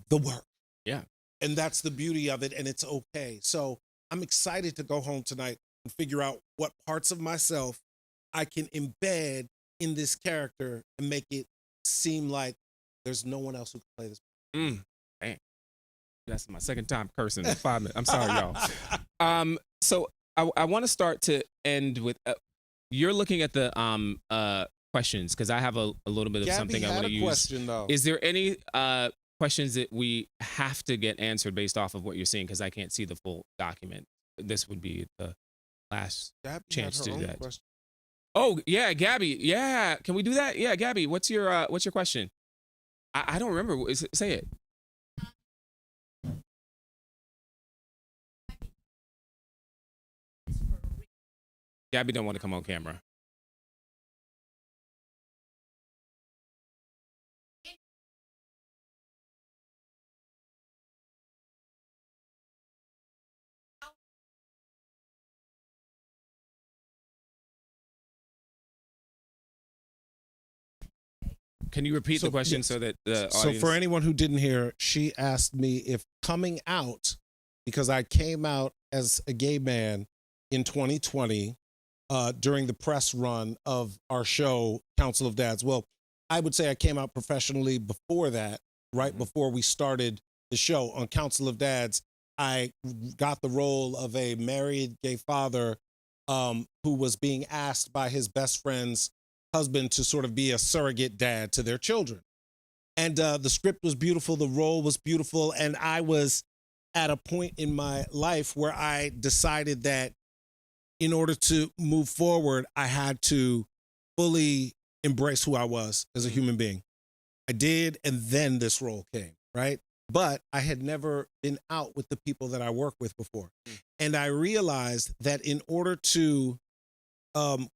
the work. Yeah. And that's the beauty of it. And it's okay. So I'm excited to go home tonight and figure out what parts of myself I can embed in this character and make it seem like there's no one else who can play this. Dang. That's my second time cursing in 5 minutes. I'm sorry, y'all. So I want to start to end with you're looking at the questions because I have a little bit of Gabby something I want to use. Question, though. Is there any questions that we have to get answered based off of what you're seeing? Because I can't see the full document. This would be the last chance to do that. Question. Oh yeah, Gabby. Yeah, can we do that? Yeah, Gabby. What's your question? I don't remember. Say it. Gabby don't want to come on camera. Can you repeat the question so that the audience... So for anyone who didn't hear, she asked me if coming out, because I came out as a gay man in 2020 during the press run of our show, Council of Dads. Well, I would say I came out professionally before that, right before we started the show. On Council of Dads, I got the role of a married gay father who was being asked by his best friend's husband to sort of be a surrogate dad to their children. And the script was beautiful. The role was beautiful. And I was at a point in my life where I decided that in order to move forward, I had to fully embrace who I was as a human being. I did. And then this role came, right? But I had never been out with the people that I work with before. And I realized that in order to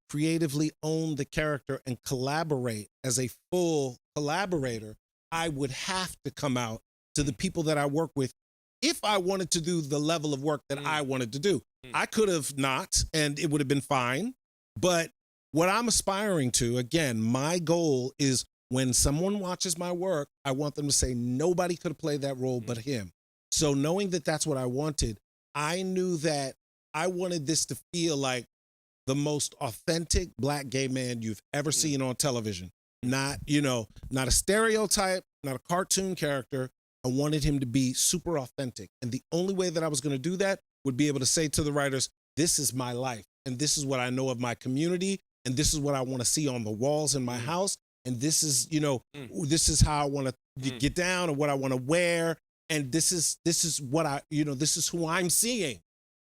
creatively own the character and collaborate as a full collaborator, I would have to come out to the people that I work with if I wanted to do the level of work that I wanted to do. I could have not, and it would have been fine. But what I'm aspiring to, again, my goal is when someone watches my work, I want them to say, nobody could have played that role but him. So knowing that that's what I wanted, I knew that I wanted this to feel like the most authentic Black gay man you've ever seen on television. Not, not a stereotype, not a cartoon character. I wanted him to be super authentic. And the only way that I was going to do that would be able to say to the writers, this is my life. And this is what I know of my community. And this is what I want to see on the walls in my house. And this is, this is how I want to get down and what I want to wear. And this is what this is who I'm seeing.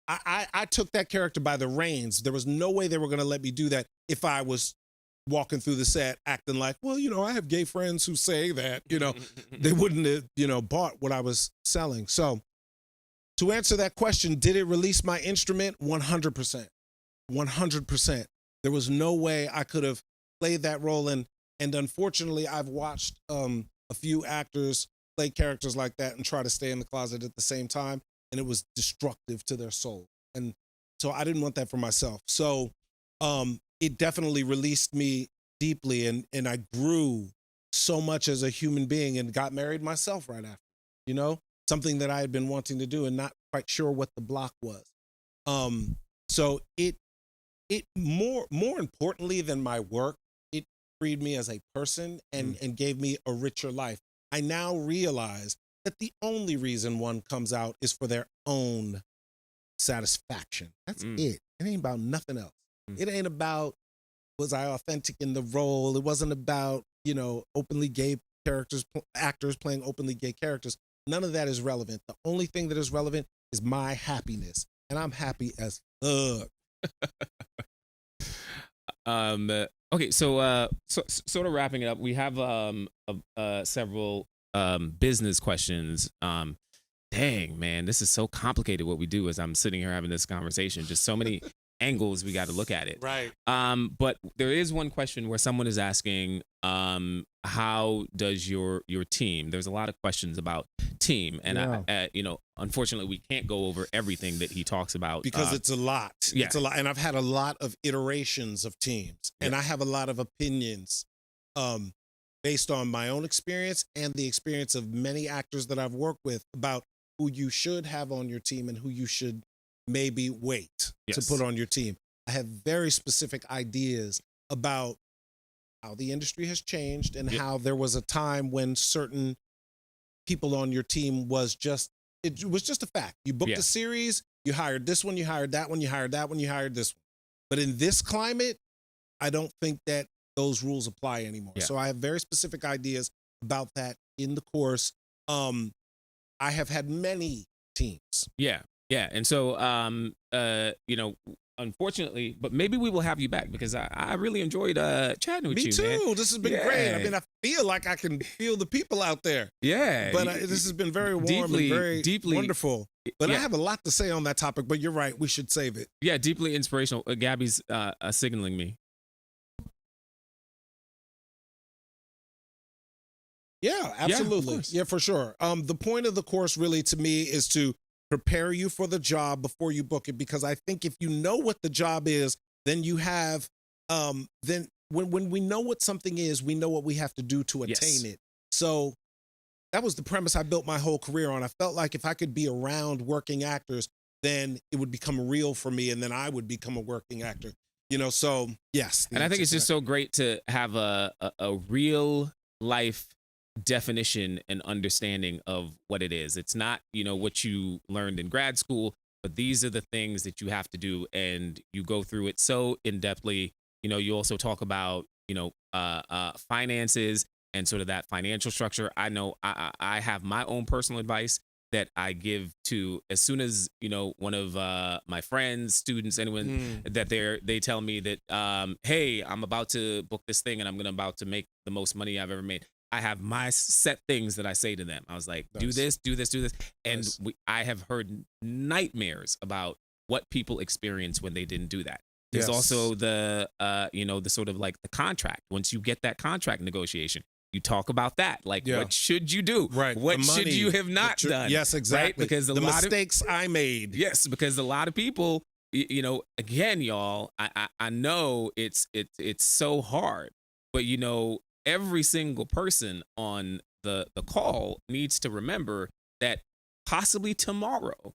I took that character by the reins. There was no way they were going to let me do that if I was walking through the set acting like, well, I have gay friends who say that, they wouldn't have, bought what I was selling. So to answer that question, did it release my instrument? 100%. 100%. There was no way I could have played that role. And unfortunately, I've watched a few actors play characters like that and try to stay in the closet at the same time. And it was destructive to their soul. And so I didn't want that for myself. So it definitely released me deeply. And I grew so much as a human being and got married myself right after, something that I had been wanting to do and not quite sure what the block was. So it more importantly than my work, it freed me as a person and gave me a richer life. I now realize that the only reason one comes out is for their own satisfaction. That's it. It ain't about nothing else. It ain't about, was I authentic in the role? It wasn't about, openly gay actors playing openly gay characters. None of that is relevant. The only thing that is relevant is my happiness. And I'm happy as fuck. Okay, so sort of wrapping it up, we have several business questions. Dang, man, this is so complicated what we do as I'm sitting here having this conversation. Just so many angles we got to look at it. Right. But there is one question where someone is asking, how does your team? There's a lot of questions about team, and unfortunately, we can't go over everything that he talks about because it's a lot. Yeah. It's a lot, and I've had a lot of iterations of teams, and I have a lot of opinions, based on my own experience and the experience of many actors that I've worked with about who you should have on your team and who you should maybe wait to put on your team. I have very specific ideas about how the industry has changed and how there was a time when certain people on your team was just a fact. You booked a series, you hired this one, you hired that one, you hired that one, you hired this one. But in this climate, I don't think that those rules apply anymore. Yeah. So I have very specific ideas about that in the course. I have had many teams. Yeah. Yeah. And so, unfortunately, but maybe we will have you back because I really enjoyed chatting with you. Me too. Man. This has been great. I mean, I feel like I can feel the people out there. Yeah. But this has been very warm and very wonderful. But I have a lot to say on that topic, but you're right. We should save it. Yeah, deeply inspirational. Gabby's signaling me. Yeah, absolutely. Yeah, for sure. The point of the course really to me is to prepare you for the job before you book it, because I think if you know what the job is, then you have then when we know what something is, we know what we have to do to attain it. So that was the premise I built my whole career on. I felt like if I could be around working actors, then it would become real for me, and then I would become a working actor. So yes. And I think it's just so great to have a real life definition and understanding of what it is. It's not, what you learned in grad school, but these are the things that you have to do, and you go through it so in-depthly. You also talk about, finances and sort of that financial structure. I know I have my own personal advice that I give to as soon as, one of my friends, students, anyone that they tell me that, hey, I'm about to book this thing and I'm about to make the most money I've ever made. I have my set things that I say to them. I was like, do this, do this, do this. And I have heard nightmares about what people experience when they didn't do that. There's also the, the sort of like the contract. Once you get that contract negotiation, you talk about that. Like, what should you do? Right. What should you have not done? Yes, exactly. Right? Because the mistakes I made. Yes, because a lot of people, again, y'all, I know it's so hard, but every single person on the call needs to remember that possibly tomorrow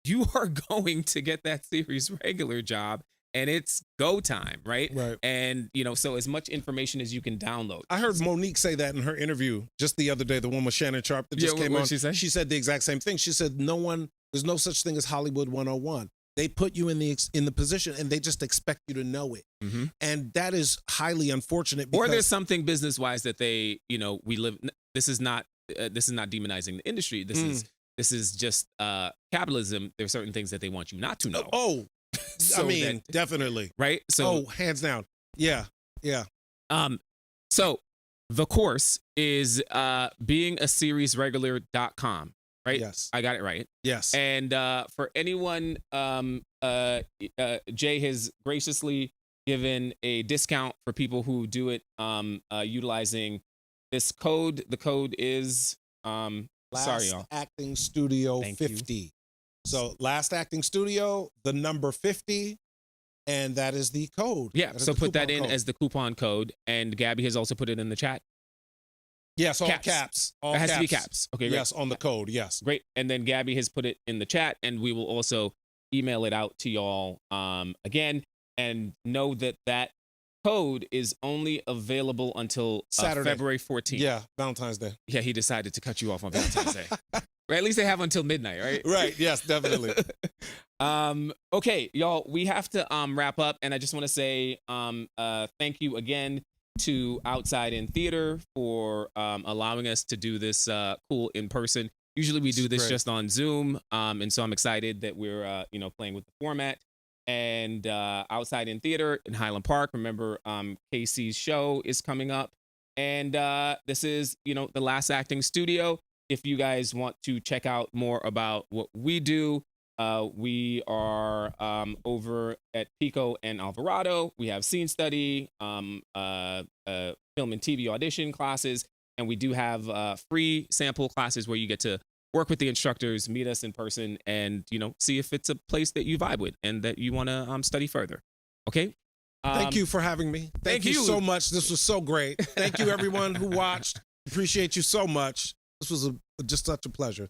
you are going to get that series regular job and it's go time, right? Right. And, so as much information as you can download. I heard Monique say that in her interview just the other day, the one with Shannon Sharp that just came on. She said the exact same thing. She said, there's no such thing as Hollywood 101. They put you in the position and they just expect you to know it. Mm-hmm. And that is highly unfortunate. Or there's something business wise that they, we live. This is not demonizing the industry. This is just capitalism. There are certain things that they want you not to know. So definitely. Right. So hands down. Yeah. Yeah. So the course is beingасeriesregular.com. Right? Yes. I got it right. Yes. And for anyone, Jay has graciously given a discount for people who do it utilizing this code. The code is Last Acting Studio 50. So Last Acting Studio, the number 50, and that is the code. Yeah. So put that in as the coupon code. And Gabby has also put it in the chat. Yes, all caps. It has to be caps. Okay, great. Yes, on the code, yes. Great. And then Gabby has put it in the chat, and we will also email it out to y'all again. And know that code is only available until February 14th. Yeah, Valentine's Day. Yeah, he decided to cut you off on Valentine's Day. Right, at least they have until midnight, right? Right. Yes, definitely. Okay, y'all, we have to wrap up, and I just want to say thank you again to Outside in Theater for allowing us to do this cool in person. Usually we do this Great. just on Zoom, and so I'm excited that we're playing with the format. And Outside in Theater in Highland Park. Remember, Casey's show is coming up, and this is the Last Acting Studio. If you guys want to check out more about what we do, we are over at Pico and Alvarado. We have scene study, film and TV audition classes, and we do have free sample classes where you get to work with the instructors, meet us in person, and see if it's a place that you vibe with and that you want to study further. Okay. Thank you for having me. Thank you so much. This was so great. Thank you, everyone who watched. Appreciate you so much. This was just such a pleasure.